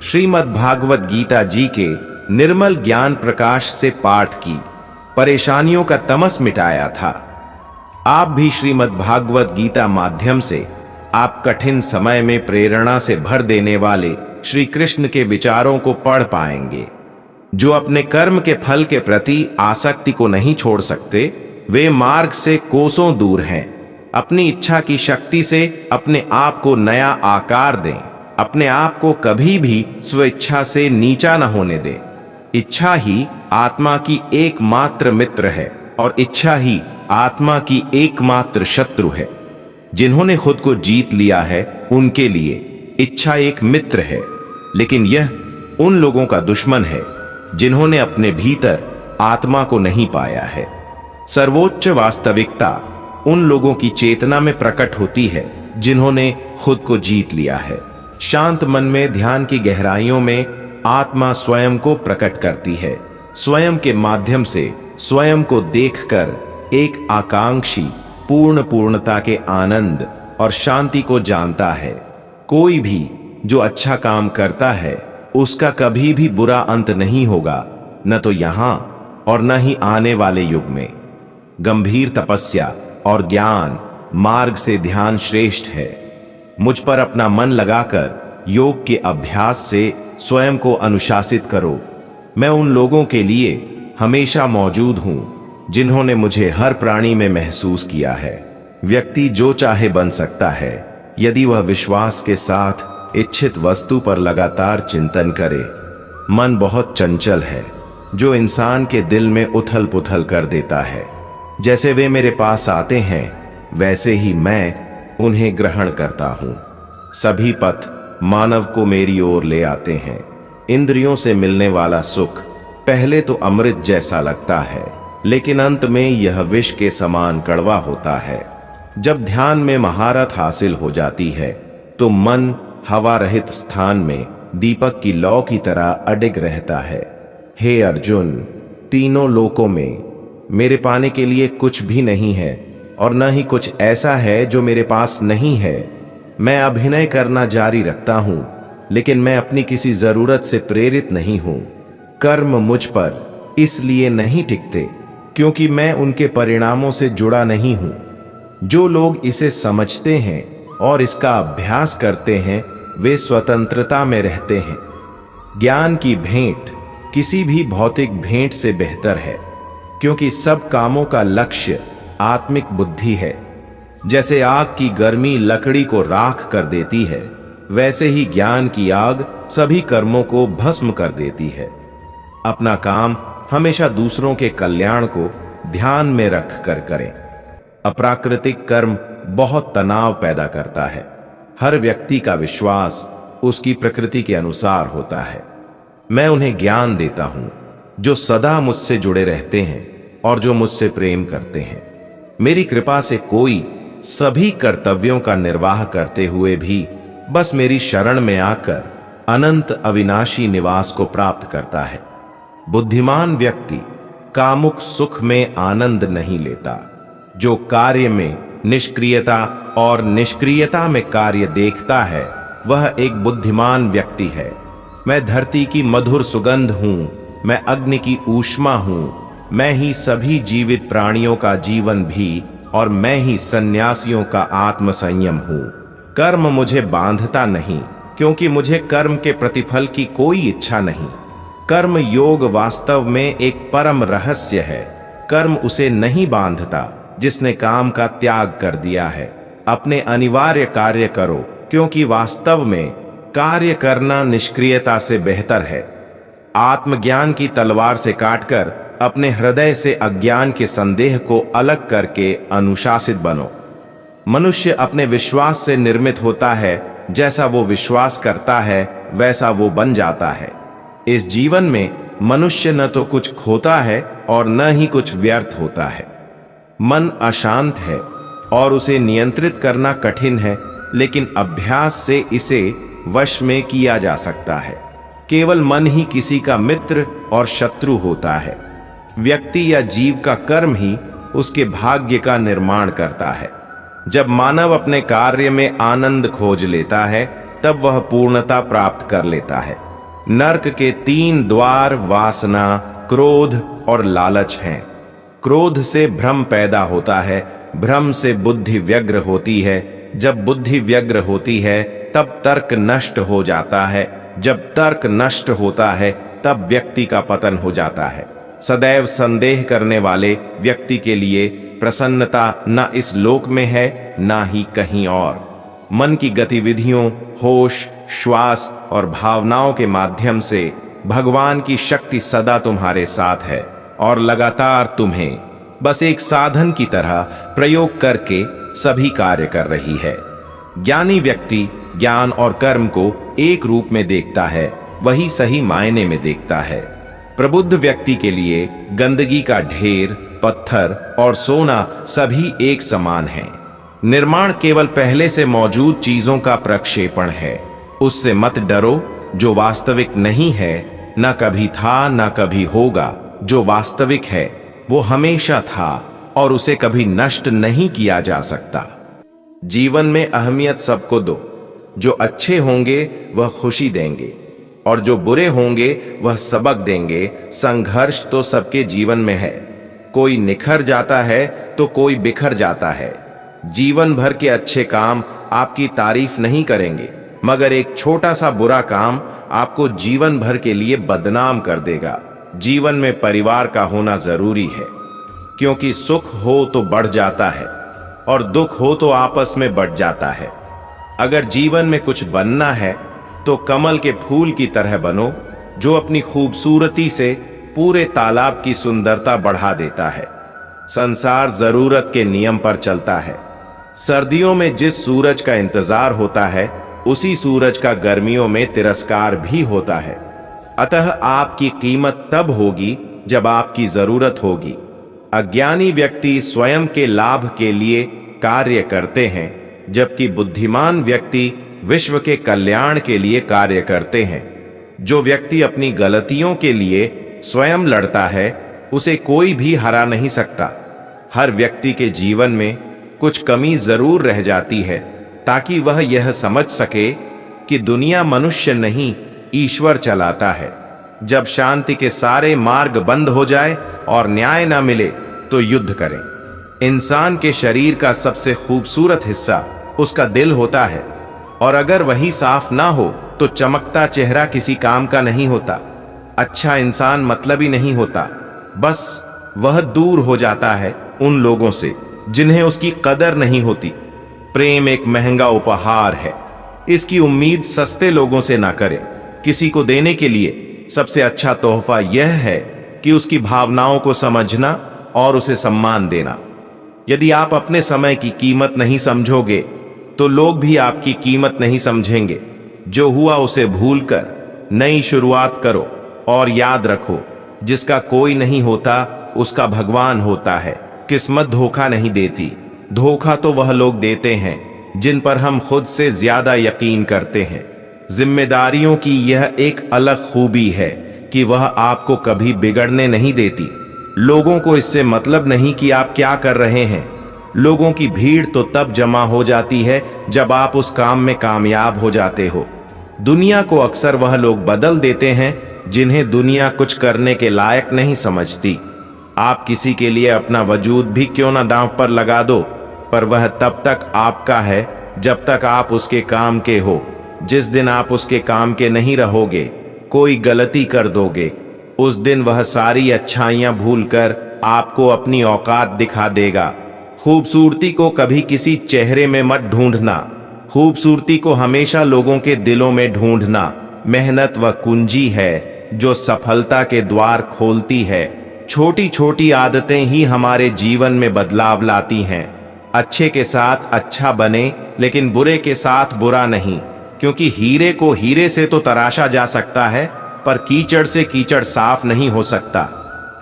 श्रीमद् भागवत गीता जी के निर्मल ज्ञान प्रकाश से पाठ की परेशानियों का तमस मिटाया था। आप भी श्रीमद् भागवत गीता माध्यम से आप कठिन समय में प्रेरणा से भर देने वाले श्री कृष्ण के विचारों को पढ़ पाएंगे। जो अपने कर्म के फल के प्रति आसक्ति को नहीं छोड़ सकते, वे मार्ग से कोसों दूर हैं। अपनी इच्छा की शक्ति से अपने आप को नया आकार दें। अपने आप को कभी भी स्वेच्छा से नीचा न होने दें। इच्छा ही आत्मा की एकमात्र मित्र है और इच्छा ही आत्मा की एकमात्र शत्रु है। जिन्होंने खुद को जीत लिया है उनके लिए इच्छा एक मित्र है, लेकिन यह उन लोगों का दुश्मन है जिन्होंने अपने भीतर आत्मा को नहीं पाया है। सर्वोच्च वास्तविकता उन लोगों की चेतना में प्रकट होती है जिन्होंने खुद को जीत लिया है। शांत मन में ध्यान की गहराइयों में आत्मा स्वयं को प्रकट करती है। स्वयं के माध्यम से स्वयं को देखकर एक आकांक्षी पूर्णता के आनंद और शांति को जानता है। कोई भी जो अच्छा काम करता है उसका कभी भी बुरा अंत नहीं होगा, न तो यहां और न ही आने वाले युग में। गंभीर तपस्या और ज्ञान मार्ग से ध्यान श्रेष्ठ है। मुझ पर अपना मन लगाकर योग के अभ्यास से स्वयं को अनुशासित करो। मैं उन लोगों के लिए हमेशा मौजूद हूं जिन्होंने मुझे हर प्राणी में महसूस किया है। व्यक्ति जो चाहे बन सकता है यदि वह विश्वास के साथ इच्छित वस्तु पर लगातार चिंतन करे। मन बहुत चंचल है जो इंसान के दिल में उथल पुथल कर देता है। जैसे वे मेरे पास आते हैं वैसे ही मैं उन्हें ग्रहण करता हूं। सभी पथ मानव को मेरी ओर ले आते हैं। इंद्रियों से मिलने वाला सुख पहले तो अमृत जैसा लगता है, लेकिन अंत में यह विष के समान कड़वा होता है। जब ध्यान में महारत हासिल हो जाती है तो मन हवा रहित स्थान में दीपक की लौ की तरह अडिग रहता है। हे अर्जुन, तीनों लोकों में मेरे पाने के लिए कुछ भी नहीं है और न ही कुछ ऐसा है जो मेरे पास नहीं है। मैं अभिनय करना जारी रखता हूं, लेकिन मैं अपनी किसी जरूरत से प्रेरित नहीं हूं। कर्म मुझ पर इसलिए नहीं टिकते क्योंकि मैं उनके परिणामों से जुड़ा नहीं हूं। जो लोग इसे समझते हैं और इसका अभ्यास करते हैं वे स्वतंत्रता में रहते हैं। ज्ञान की भेंट किसी भी भौतिक भेंट से बेहतर है क्योंकि सब कामों का लक्ष्य आत्मिक बुद्धि है। जैसे आग की गर्मी लकड़ी को राख कर देती है, वैसे ही ज्ञान की आग सभी कर्मों को भस्म कर देती है। अपना काम हमेशा दूसरों के कल्याण को ध्यान में रख कर करें। अप्राकृतिक कर्म बहुत तनाव पैदा करता है। हर व्यक्ति का विश्वास उसकी प्रकृति के अनुसार होता है। मैं उन्हें ज्ञान देता हूं जो सदा मुझसे जुड़े रहते हैं और जो मुझसे प्रेम करते हैं। मेरी कृपा से कोई सभी कर्तव्यों का निर्वाह करते हुए भी बस मेरी शरण में आकर अनंत अविनाशी निवास को प्राप्त करता है। बुद्धिमान व्यक्ति कामुक सुख में आनंद नहीं लेता। जो कार्य में निष्क्रियता और निष्क्रियता में कार्य देखता है वह एक बुद्धिमान व्यक्ति है। मैं धरती की मधुर सुगंध हूं, मैं अग्नि की ऊष्मा हूं, मैं ही सभी जीवित प्राणियों का जीवन भी और मैं ही सन्यासियों का आत्म संयम हूं। कर्म मुझे बांधता नहीं, क्योंकि मुझे कर्म के प्रतिफल की कोई इच्छा नहीं। कर्म योग वास्तव में एक परम रहस्य है। कर्म उसे नहीं बांधता जिसने काम का त्याग कर दिया है। अपने अनिवार्य कार्य करो, क्योंकि वास्तव में कार्य करना निष्क्रियता से बेहतर है। आत्मज्ञान की तलवार से काटकर अपने हृदय से अज्ञान के संदेह को अलग करके अनुशासित बनो। मनुष्य अपने विश्वास से निर्मित होता है। जैसा वो विश्वास करता है वैसा वो बन जाता है। इस जीवन में मनुष्य न तो कुछ खोता है और न ही कुछ व्यर्थ होता है। मन अशांत है और उसे नियंत्रित करना कठिन है, लेकिन अभ्यास से इसे वश में किया जा सकता है। केवल मन ही किसी का मित्र और शत्रु होता है। व्यक्ति या जीव का कर्म ही उसके भाग्य का निर्माण करता है। जब मानव अपने कार्य में आनंद खोज लेता है तब वह पूर्णता प्राप्त कर लेता है। नरक के 3 द्वार वासना, क्रोध और लालच हैं। क्रोध से भ्रम पैदा होता है, भ्रम से बुद्धि व्यग्र होती है, जब बुद्धि व्यग्र होती है तब तर्क नष्ट हो जाता है, जब तर्क नष्ट होता है तब व्यक्ति का पतन हो जाता है। सदैव संदेह करने वाले व्यक्ति के लिए प्रसन्नता न इस लोक में है न ही कहीं और। मन की गतिविधियों, होश, श्वास और भावनाओं के माध्यम से भगवान की शक्ति सदा तुम्हारे साथ है और लगातार तुम्हें बस एक साधन की तरह प्रयोग करके सभी कार्य कर रही है। ज्ञानी व्यक्ति ज्ञान और कर्म को एक रूप में देखता है, वही सही मायने में देखता है। प्रबुद्ध व्यक्ति के लिए गंदगी का ढेर, पत्थर और सोना सभी एक समान हैं। निर्माण केवल पहले से मौजूद चीजों का प्रक्षेपण है। उससे मत डरो जो वास्तविक नहीं है, न कभी था न कभी होगा। जो वास्तविक है वो हमेशा था और उसे कभी नष्ट नहीं किया जा सकता। जीवन में अहमियत सबको दो। जो अच्छे होंगे वह खुशी देंगे और जो बुरे होंगे वह सबक देंगे। संघर्ष तो सबके जीवन में है। कोई निखर जाता है तो कोई बिखर जाता है। जीवन भर के अच्छे काम आपकी तारीफ नहीं करेंगे, मगर एक छोटा सा बुरा काम आपको जीवन भर के लिए बदनाम कर देगा। जीवन में परिवार का होना जरूरी है, क्योंकि सुख हो तो बढ़ जाता है और दुख हो तो आपस में बढ़ जाता है। अगर जीवन में कुछ बनना है तो कमल के फूल की तरह बनो, जो अपनी खूबसूरती से पूरे तालाब की सुंदरता बढ़ा देता है। संसार जरूरत के नियम पर चलता है। सर्दियों में जिस सूरज का इंतजार होता है उसी सूरज का गर्मियों में तिरस्कार भी होता है। अतः आपकी कीमत तब होगी जब आपकी जरूरत होगी। अज्ञानी व्यक्ति स्वयं के लाभ के लिए कार्य करते हैं, जबकि बुद्धिमान व्यक्ति विश्व के कल्याण के लिए कार्य करते हैं। जो व्यक्ति अपनी गलतियों के लिए स्वयं लड़ता है उसे कोई भी हरा नहीं सकता। हर व्यक्ति के जीवन में कुछ कमी जरूर रह जाती है, ताकि वह यह समझ सके कि दुनिया मनुष्य नहीं ईश्वर चलाता है। जब शांति के सारे मार्ग बंद हो जाए और न्याय ना मिले तो युद्ध करें। इंसान के शरीर का सबसे खूबसूरत हिस्सा उसका दिल होता है, और अगर वही साफ ना हो तो चमकता चेहरा किसी काम का नहीं होता। अच्छा इंसान मतलबी नहीं होता, बस वह दूर हो जाता है उन लोगों से जिन्हें उसकी कदर नहीं होती। प्रेम एक महंगा उपहार है, इसकी उम्मीद सस्ते लोगों से ना करें। किसी को देने के लिए सबसे अच्छा तोहफा यह है कि उसकी भावनाओं को समझना और उसे सम्मान देना। यदि आप अपने समय की कीमत नहीं समझोगे तो लोग भी आपकी कीमत नहीं समझेंगे। जो हुआ उसे भूलकर नई शुरुआत करो और याद रखो, जिसका कोई नहीं होता उसका भगवान होता है। किस्मत धोखा नहीं देती, धोखा तो वह लोग देते हैं जिन पर हम खुद से ज्यादा यकीन करते हैं। जिम्मेदारियों की यह एक अलग खूबी है कि वह आपको कभी बिगड़ने नहीं देती। लोगों को इससे मतलब नहीं कि आप क्या कर रहे हैं। लोगों की भीड़ तो तब जमा हो जाती है जब आप उस काम में कामयाब हो जाते हो। दुनिया को अक्सर वह लोग बदल देते हैं जिन्हें दुनिया कुछ करने के लायक नहीं समझती। आप किसी के लिए अपना वजूद भी क्यों ना दांव पर लगा दो, पर वह तब तक आपका है जब तक आप उसके काम के हो। जिस दिन आप उसके काम के नहीं रहोगे, कोई गलती कर दोगे, उस दिन वह सारी अच्छाइयां भूलकर आपको अपनी औकात दिखा देगा। खूबसूरती को कभी किसी चेहरे में मत ढूंढना, खूबसूरती को हमेशा लोगों के दिलों में ढूंढना। मेहनत वह कुंजी है जो सफलता के द्वार खोलती है। छोटी छोटी आदतें ही हमारे जीवन में बदलाव लाती हैं। अच्छे के साथ अच्छा बने, लेकिन बुरे के साथ बुरा नहीं, क्योंकि हीरे को हीरे से तो तराशा जा सकता है, पर कीचड़ से कीचड़ साफ नहीं हो सकता।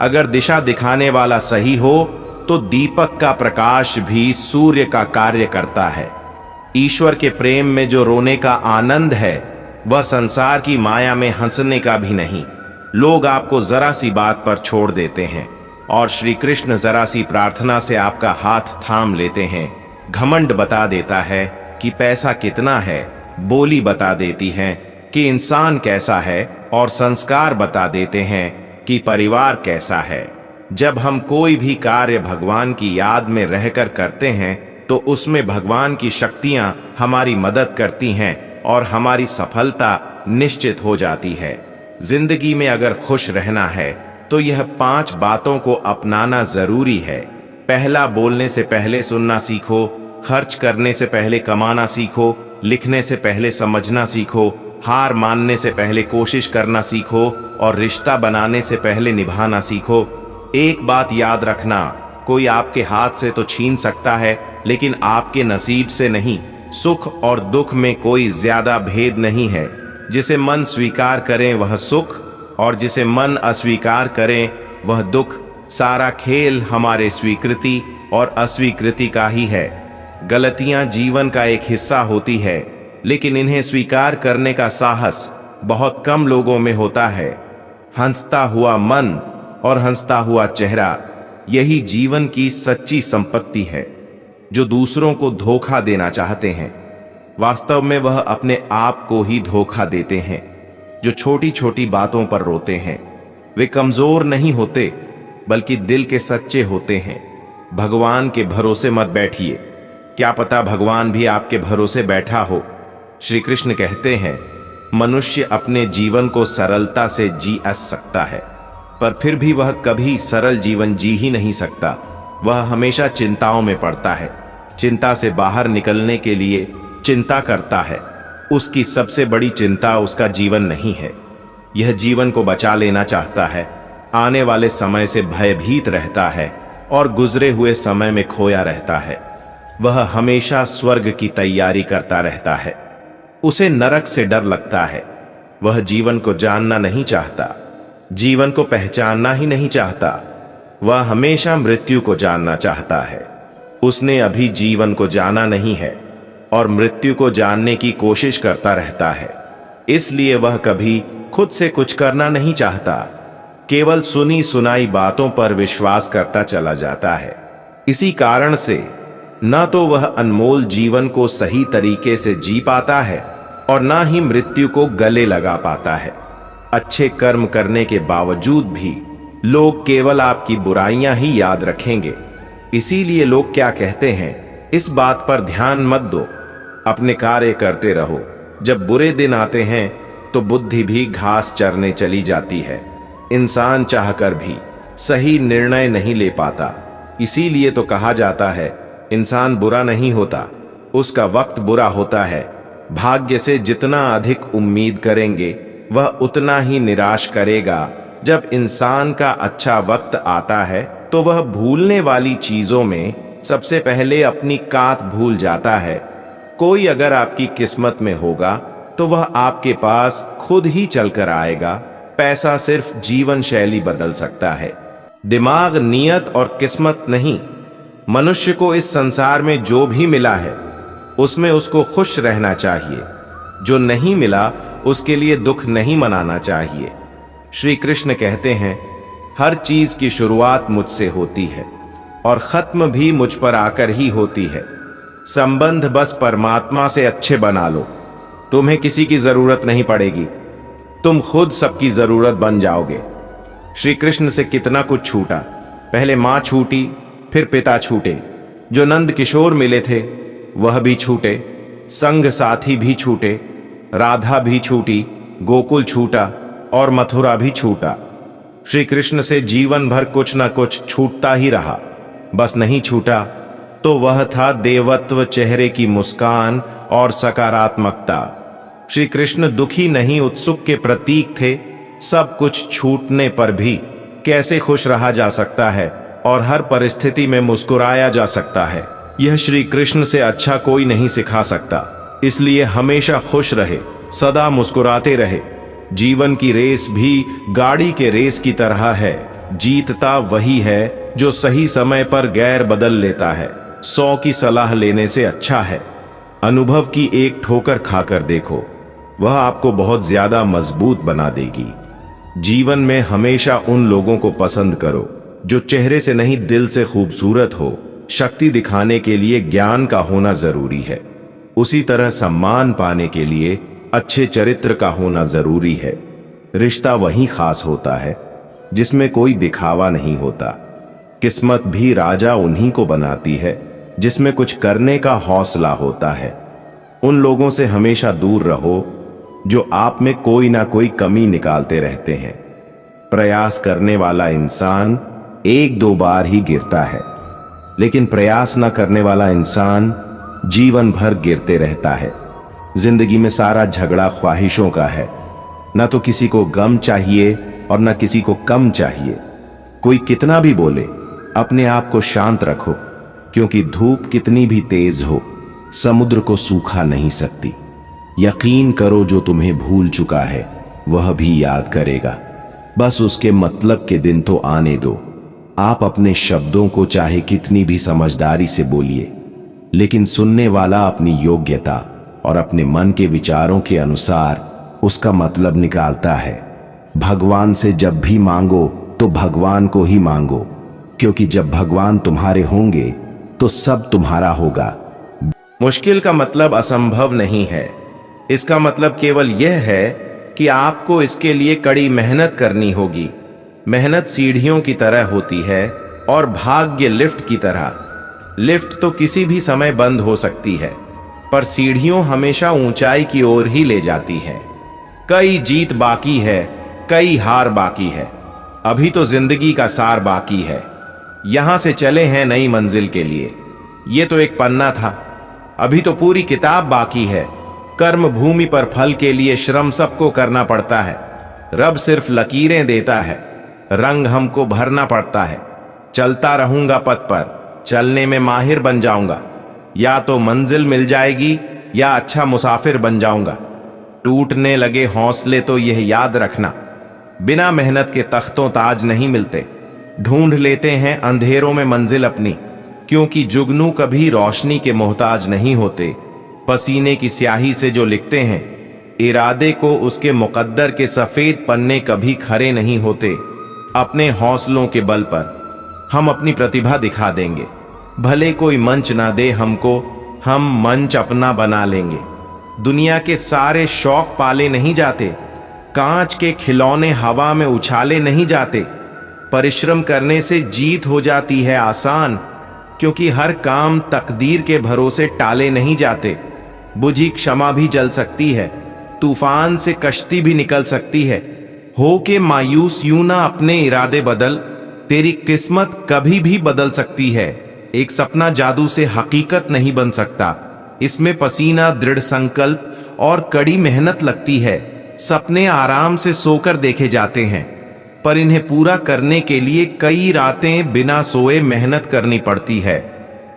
अगर दिशा दिखाने वाला सही हो तो दीपक का प्रकाश भी सूर्य का कार्य करता है। ईश्वर के प्रेम में जो रोने का आनंद है वह संसार की माया में हंसने का भी नहीं। लोग आपको जरा सी बात पर छोड़ देते हैं और श्री कृष्ण जरा सी प्रार्थना से आपका हाथ थाम लेते हैं। घमंड बता देता है कि पैसा कितना है, बोली बता देती है कि इंसान कैसा है, और संस्कार बता देते हैं कि परिवार कैसा है। जब हम कोई भी कार्य भगवान की याद में रहकर करते हैं तो उसमें भगवान की शक्तियां हमारी मदद करती हैं और हमारी सफलता निश्चित हो जाती है। जिंदगी में अगर खुश रहना है तो यह 5 बातों को अपनाना जरूरी है। पहला, बोलने से पहले सुनना सीखो, खर्च करने से पहले कमाना सीखो, लिखने से पहले समझना सीखो, हार मानने से पहले कोशिश करना सीखो और रिश्ता बनाने से पहले निभाना सीखो। एक बात याद रखना, कोई आपके हाथ से तो छीन सकता है लेकिन आपके नसीब से नहीं। सुख और दुख में कोई ज्यादा भेद नहीं है। जिसे मन स्वीकार करें वह सुख, और जिसे मन अस्वीकार करें वह दुख। सारा खेल हमारे स्वीकृति और अस्वीकृति का ही है। गलतियां जीवन का एक हिस्सा होती है, लेकिन इन्हें स्वीकार करने का साहस बहुत कम लोगों में होता है। हंसता हुआ मन और हंसता हुआ चेहरा, यही जीवन की सच्ची संपत्ति है। जो दूसरों को धोखा देना चाहते हैं, वास्तव में वह अपने आप को ही धोखा देते हैं। जो छोटी छोटी बातों पर रोते हैं, वे कमजोर नहीं होते बल्कि दिल के सच्चे होते हैं। भगवान के भरोसे मत बैठिए, क्या पता भगवान भी आपके भरोसे बैठा हो। श्री कृष्ण कहते हैं, मनुष्य अपने जीवन को सरलता से जी सकता है, पर फिर भी वह कभी सरल जीवन जी ही नहीं सकता। वह हमेशा चिंताओं में पड़ता है। चिंता से बाहर निकलने के लिए चिंता करता है। उसकी सबसे बड़ी चिंता उसका जीवन नहीं है। यह जीवन को बचा लेना चाहता है, आने वाले समय से भयभीत रहता है और गुजरे हुए समय में खोया रहता है। वह हमेशा स्वर्ग की तैयारी करता रहता है। उसे नरक से डर लगता है। वह जीवन को जानना नहीं चाहता, जीवन को पहचानना ही नहीं चाहता। वह हमेशा मृत्यु को जानना चाहता है। उसने अभी जीवन को जाना नहीं है और मृत्यु को जानने की कोशिश करता रहता है। इसलिए वह कभी खुद से कुछ करना नहीं चाहता, केवल सुनी सुनाई बातों पर विश्वास करता चला जाता है। इसी कारण से न तो वह अनमोल जीवन को सही तरीके से जी पाता है और न ही मृत्यु को गले लगा पाता है। अच्छे कर्म करने के बावजूद भी लोग केवल आपकी बुराइयां ही याद रखेंगे। इसीलिए लोग क्या कहते हैं, इस बात पर ध्यान मत दो, अपने कार्य करते रहो। जब बुरे दिन आते हैं तो बुद्धि भी घास चरने चली जाती है। इंसान चाहकर भी सही निर्णय नहीं ले पाता। इसीलिए तो कहा जाता है, इंसान बुरा नहीं होता, उसका वक्त बुरा होता है। भाग्य से जितना अधिक उम्मीद करेंगे वह उतना ही निराश करेगा जब इंसान का अच्छा वक्त आता है तो वह भूलने वाली चीजों में सबसे पहले अपनी कात भूल जाता है। कोई अगर आपकी किस्मत में होगा तो वह आपके पास खुद ही चलकर आएगा। पैसा सिर्फ जीवन शैली बदल सकता है, दिमाग, नियत और किस्मत नहीं। मनुष्य को इस संसार में जो भी मिला है उसमें उसको खुश रहना चाहिए। जो नहीं मिला उसके लिए दुख नहीं मनाना चाहिए। श्री कृष्ण कहते हैं, हर चीज की शुरुआत मुझसे होती है और खत्म भी मुझ पर आकर ही होती है। संबंध बस परमात्मा से अच्छे बना लो, तुम्हें किसी की जरूरत नहीं पड़ेगी, तुम खुद सबकी जरूरत बन जाओगे। श्री कृष्ण से कितना कुछ छूटा। पहले मां छूटी, फिर पिता छूटे, जो नंद किशोर मिले थे वह भी छूटे, संग साथी भी छूटे, राधा भी छूटी, गोकुल छूटा और मथुरा भी छूटा। श्री कृष्ण से जीवन भर कुछ न कुछ छूटता ही रहा। बस नहीं छूटा तो वह था देवत्व, चेहरे की मुस्कान और सकारात्मकता। श्री कृष्ण दुखी नहीं, उत्सुक के प्रतीक थे। सब कुछ छूटने पर भी कैसे खुश रहा जा सकता है और हर परिस्थिति में मुस्कुराया जा सकता है, यह श्री कृष्ण से अच्छा कोई नहीं सिखा सकता। इसलिए हमेशा खुश रहे, सदा मुस्कुराते रहे। जीवन की रेस भी गाड़ी के रेस की तरह है। जीतता वही है जो सही समय पर गैर बदल लेता है। 100 की सलाह लेने से अच्छा है अनुभव की एक ठोकर खाकर देखो, वह आपको बहुत ज्यादा मजबूत बना देगी। जीवन में हमेशा उन लोगों को पसंद करो जो चेहरे से नहीं दिल से खूबसूरत हो। शक्ति दिखाने के लिए ज्ञान का होना जरूरी है, उसी तरह सम्मान पाने के लिए अच्छे चरित्र का होना जरूरी है। रिश्ता वही खास होता है जिसमें कोई दिखावा नहीं होता। किस्मत भी राजा उन्हीं को बनाती है जिसमें कुछ करने का हौसला होता है। उन लोगों से हमेशा दूर रहो जो आप में कोई ना कोई कमी निकालते रहते हैं। प्रयास करने वाला इंसान 1-2 बार ही गिरता है, लेकिन प्रयास न करने वाला इंसान जीवन भर गिरते रहता है। जिंदगी में सारा झगड़ा ख्वाहिशों का है। न तो किसी को गम चाहिए और न किसी को कम चाहिए। कोई कितना भी बोले, अपने आप को शांत रखो, क्योंकि धूप कितनी भी तेज हो समुद्र को सूखा नहीं सकती। यकीन करो, जो तुम्हें भूल चुका है वह भी याद करेगा। बस उसके मतलब के दिन तो आने दो। आप अपने शब्दों को चाहे कितनी भी समझदारी से बोलिए, लेकिन सुनने वाला अपनी योग्यता और अपने मन के विचारों के अनुसार उसका मतलब निकालता है। भगवान से जब भी मांगो तो भगवान को ही मांगो, क्योंकि जब भगवान तुम्हारे होंगे तो सब तुम्हारा होगा। मुश्किल का मतलब असंभव नहीं है, इसका मतलब केवल यह है कि आपको इसके लिए कड़ी मेहनत करनी होगी। मेहनत सीढ़ियों की तरह होती है और भाग्य लिफ्ट की तरह। लिफ्ट तो किसी भी समय बंद हो सकती है, पर सीढ़ियों हमेशा ऊंचाई की ओर ही ले जाती है। कई जीत बाकी है, कई हार बाकी है, अभी तो जिंदगी का सार बाकी है। यहां से चले हैं नई मंजिल के लिए। ये तो एक पन्ना था, अभी तो पूरी किताब बाकी है। कर्म भूमि पर फल के लिए श्रम सबको करना पड़ता है। रब सिर्फ लकीरें देता है, रंग हमको भरना पड़ता है। चलता रहूंगा पथ पर, चलने में माहिर बन जाऊंगा। या तो मंजिल मिल जाएगी या अच्छा मुसाफिर बन जाऊंगा। टूटने लगे हौसले तो यह याद रखना, बिना मेहनत के तख्तों ताज नहीं मिलते। ढूंढ लेते हैं अंधेरों में मंजिल अपनी, क्योंकि जुगनू कभी रोशनी के मोहताज नहीं होते। पसीने की स्याही से जो लिखते हैं इरादे को, उसके मुकद्दर के सफेद पन्ने कभी खरे नहीं होते। अपने हौसलों के बल पर हम अपनी प्रतिभा दिखा देंगे। भले कोई मंच ना दे हमको, हम मंच अपना बना लेंगे। दुनिया के सारे शौक पाले नहीं जाते, कांच के खिलौने हवा में उछाले नहीं जाते। परिश्रम करने से जीत हो जाती है आसान, क्योंकि हर काम तकदीर के भरोसे टाले नहीं जाते। बुझी क्षमा भी जल सकती है, तूफान से कश्ती भी निकल सकती है। हो के मायूस यूं ना अपने इरादे बदल, तेरी किस्मत कभी भी बदल सकती है। एक सपना जादू से हकीकत नहीं बन सकता, इसमें पसीना, दृढ़ संकल्प और कड़ी मेहनत लगती है। सपने आराम से सोकर देखे जाते हैं, पर इन्हें पूरा करने के लिए कई रातें बिना सोए मेहनत करनी पड़ती है।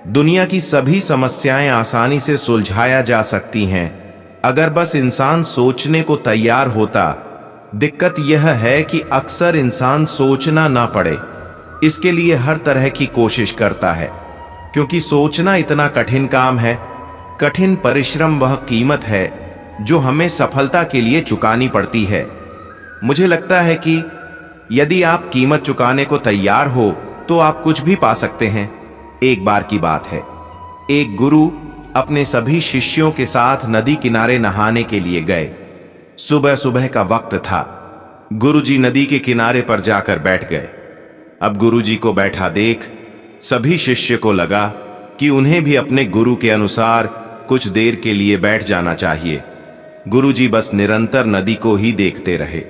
दुनिया की सभी समस्याएं आसानी से सुलझाया जा सकती हैं अगर बस इंसान सोचने को तैयार होता। दिक्कत यह है कि अक्सर इंसान सोचना ना पड़े, इसके लिए हर तरह की कोशिश करता है, क्योंकि सोचना इतना कठिन काम है। कठिन परिश्रम वह कीमत है जो हमें सफलता के लिए चुकानी पड़ती है। मुझे लगता है कि यदि आप कीमत चुकाने को तैयार हो तो आप कुछ भी पा सकते हैं। एक बार की बात है, एक गुरु अपने सभी शिष्यों के साथ नदी किनारे नहाने के लिए गए। सुबह सुबह का वक्त था। गुरुजी नदी के किनारे पर जाकर बैठ गए। अब गुरुजी को बैठा देख सभी शिष्य को लगा कि उन्हें भी अपने गुरु के अनुसार कुछ देर के लिए बैठ जाना चाहिए। गुरुजी बस निरंतर नदी को ही देखते रहे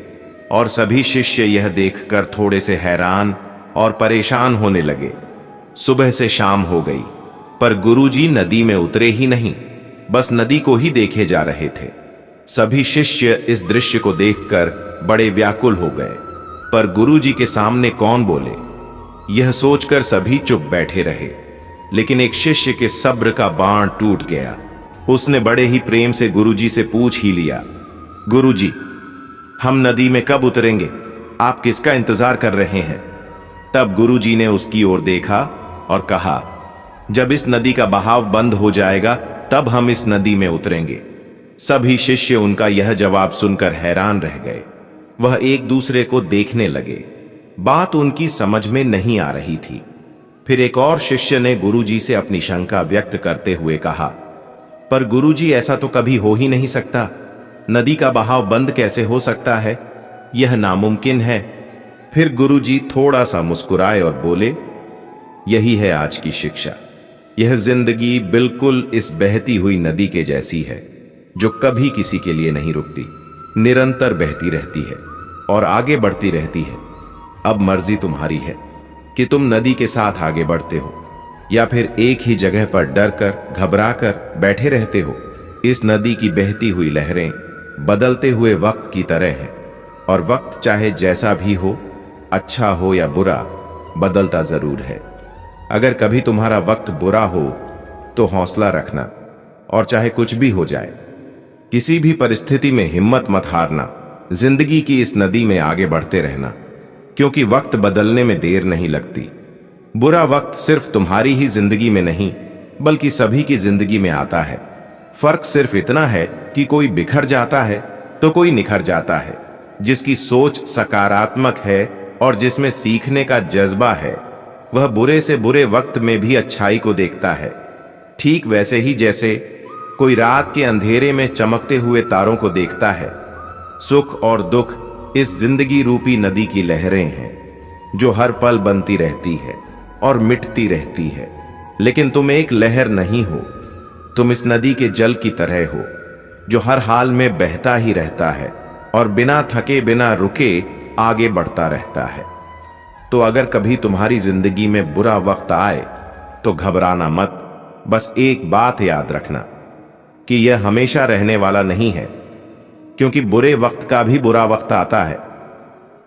और सभी शिष्य यह देखकर थोड़े से हैरान और परेशान होने लगे। सुबह से शाम हो गई, पर गुरुजी नदी में उतरे ही नहीं, बस नदी को ही देखे जा रहे थे। सभी शिष्य इस दृश्य को देखकर बड़े व्याकुल हो गए, पर गुरुजी के सामने कौन बोले, यह सोचकर सभी चुप बैठे रहे। लेकिन एक शिष्य के सब्र का बाण टूट गया। उसने बड़े ही प्रेम से गुरुजी से पूछ ही लिया, गुरुजी, हम नदी में कब उतरेंगे? आप किसका इंतजार कर रहे हैं? तब गुरुजी ने उसकी ओर देखा और कहा, जब इस नदी का बहाव बंद हो जाएगा तब हम इस नदी में उतरेंगे। सभी शिष्य उनका यह जवाब सुनकर हैरान रह गए। वह एक दूसरे को देखने लगे। बात उनकी समझ में नहीं आ रही थी। फिर एक और शिष्य ने गुरुजी से अपनी शंका व्यक्त करते हुए कहा, पर गुरुजी, ऐसा तो कभी हो ही नहीं सकता। नदी का बहाव बंद कैसे हो सकता है? यह नामुमकिन है। फिर गुरुजी थोड़ा सा मुस्कुराए और बोले, यही है आज की शिक्षा। यह जिंदगी बिल्कुल इस बहती हुई नदी के जैसी है, जो कभी किसी के लिए नहीं रुकती, निरंतर बहती रहती है और आगे बढ़ती रहती है। अब मर्जी तुम्हारी है कि तुम नदी के साथ आगे बढ़ते हो या फिर एक ही जगह पर डर कर, घबरा कर बैठे रहते हो। इस नदी की बहती हुई लहरें बदलते हुए वक्त की तरह हैं, और वक्त चाहे जैसा भी हो, अच्छा हो या बुरा, बदलता जरूर है। अगर कभी तुम्हारा वक्त बुरा हो तो हौसला रखना, और चाहे कुछ भी हो जाए, किसी भी परिस्थिति में हिम्मत मत हारना। जिंदगी की इस नदी में आगे बढ़ते रहना, क्योंकि वक्त बदलने में देर नहीं लगती। बुरा वक्त सिर्फ तुम्हारी ही जिंदगी में नहीं, बल्कि सभी की जिंदगी में आता है। फर्क सिर्फ इतना है कि कोई बिखर जाता है तो कोई निखर जाता है। जिसकी सोच सकारात्मक है और जिसमें सीखने का जज्बा है, वह बुरे से बुरे वक्त में भी अच्छाई को देखता है। ठीक वैसे ही जैसे कोई रात के अंधेरे में चमकते हुए तारों को देखता है। सुख और दुख इस जिंदगी रूपी नदी की लहरें हैं, जो हर पल बनती रहती है और मिटती रहती है। लेकिन तुम एक लहर नहीं हो, तुम इस नदी के जल की तरह हो, जो हर हाल में बहता ही रहता है और बिना थके बिना रुके आगे बढ़ता रहता है। तो अगर कभी तुम्हारी जिंदगी में बुरा वक्त आए तो घबराना मत। बस एक बात याद रखना कि यह हमेशा रहने वाला नहीं है, क्योंकि बुरे वक्त का भी बुरा वक्त आता है।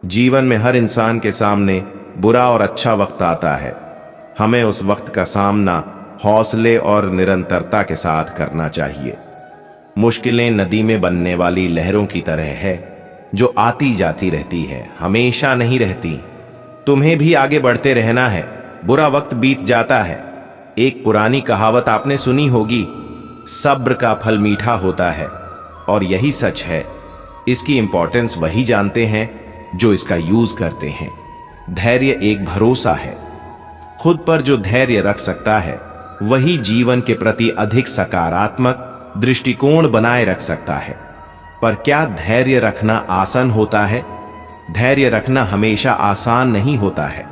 जीवन में हर इंसान के सामने बुरा और अच्छा वक्त आता है। हमें उस वक्त का सामना हौसले और निरंतरता के साथ करना चाहिए। मुश्किलें नदी में बनने वाली लहरों की तरह है, जो आती जाती रहती है, हमेशा नहीं रहती। तुम्हें भी आगे बढ़ते रहना है। बुरा वक्त बीत जाता है। एक पुरानी कहावत आपने सुनी होगी, सब्र का फल मीठा होता है, और यही सच है। इसकी इंपॉर्टेंस वही जानते हैं जो इसका यूज करते हैं। धैर्य एक भरोसा है। खुद पर जो धैर्य रख सकता है, वही जीवन के प्रति अधिक सकारात्मक दृष्टिकोण बनाए रख सकता है। पर क्या धैर्य रखना आसान होता है? धैर्य रखना हमेशा आसान नहीं होता है,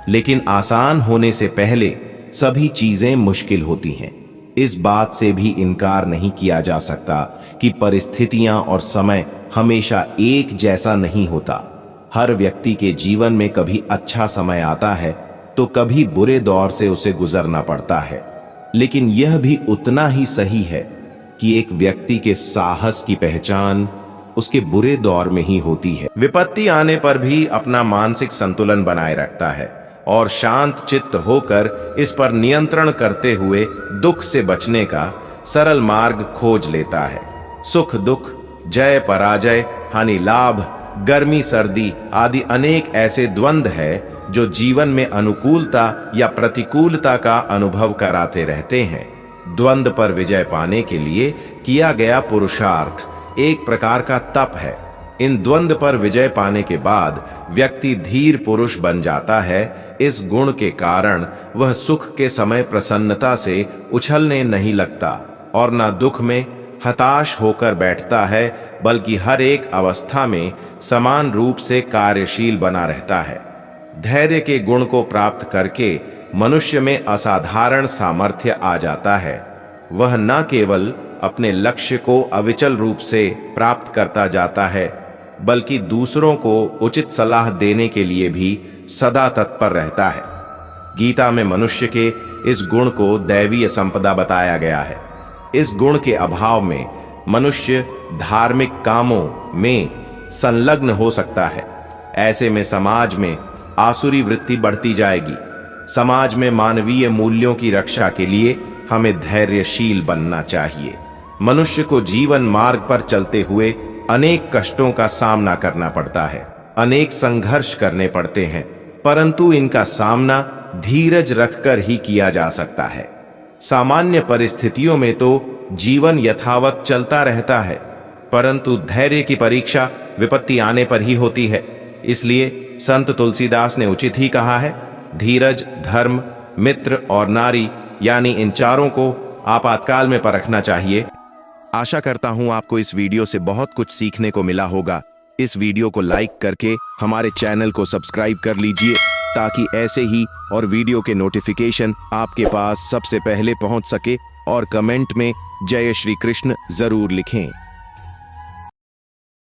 लेकिन आसान होने से पहले सभी चीजें मुश्किल होती हैं। इस बात से भी इनकार नहीं किया जा सकता कि परिस्थितियां और समय हमेशा एक जैसा नहीं होता। हर व्यक्ति के जीवन में कभी अच्छा समय आता है तो कभी बुरे दौर से उसे गुजरना पड़ता है। लेकिन यह भी उतना ही सही है कि एक व्यक्ति के साहस की पहचान उसके बुरे दौर में ही होती है। विपत्ति आने पर भी अपना मानसिक संतुलन बनाए रखता है और शांत चित्त होकर इस पर नियंत्रण करते हुए दुख से बचने का सरल मार्ग खोज लेता है। सुख दुख, जय पराजय, हानि लाभ, गर्मी सर्दी आदि अनेक ऐसे द्वंद्व है जो जीवन में अनुकूलता या प्रतिकूलता का अनुभव कराते रहते हैं। द्वंद्व पर विजय पाने के लिए किया गया पुरुषार्थ एक प्रकार का तप है। इन द्वंद्व पर विजय पाने के बाद व्यक्ति धीर पुरुष बन जाता है। इस गुण के कारण वह सुख के समय प्रसन्नता से उछलने नहीं लगता और न दुख में हताश होकर बैठता है, बल्कि हर एक अवस्था में समान रूप से कार्यशील बना रहता है। धैर्य के गुण को प्राप्त करके मनुष्य में असाधारण सामर्थ्य आ जाता है। वह न केवल अपने लक्ष्य को अविचल रूप से प्राप्त करता जाता है, बल्कि दूसरों को उचित सलाह देने के लिए भी सदा तत्पर रहता है। गीता में मनुष्य के इस गुण को दैवीय संपदा बताया गया है। इस गुण के अभाव में मनुष्य धार्मिक कामों में संलग्न हो सकता है। ऐसे में समाज में आसुरी वृत्ति बढ़ती जाएगी। समाज में मानवीय मूल्यों की रक्षा के लिए हमें धैर्यशील बनना चाहिए। मनुष्य को जीवन मार्ग पर चलते हुए अनेक कष्टों का सामना करना पड़ता है, अनेक संघर्ष करने पड़ते हैं, परंतु इनका सामना धीरज रखकर ही किया जा सकता है। सामान्य परिस्थितियों में तो जीवन यथावत चलता रहता है, परंतु धैर्य की परीक्षा विपत्ति आने पर ही होती है। इसलिए संत तुलसीदास ने उचित ही कहा है, धीरज, धर्म, मित्र और नारी, यानी इन चारों को आपातकाल में परखना चाहिए। आशा करता हूं आपको इस वीडियो से बहुत कुछ सीखने को मिला होगा। इस वीडियो को लाइक करके हमारे चैनल को सब्सक्राइब कर लीजिए ताकि ऐसे ही और वीडियो के नोटिफिकेशन आपके पास सबसे पहले पहुंच सके, और कमेंट में जय श्री कृष्ण जरूर लिखें।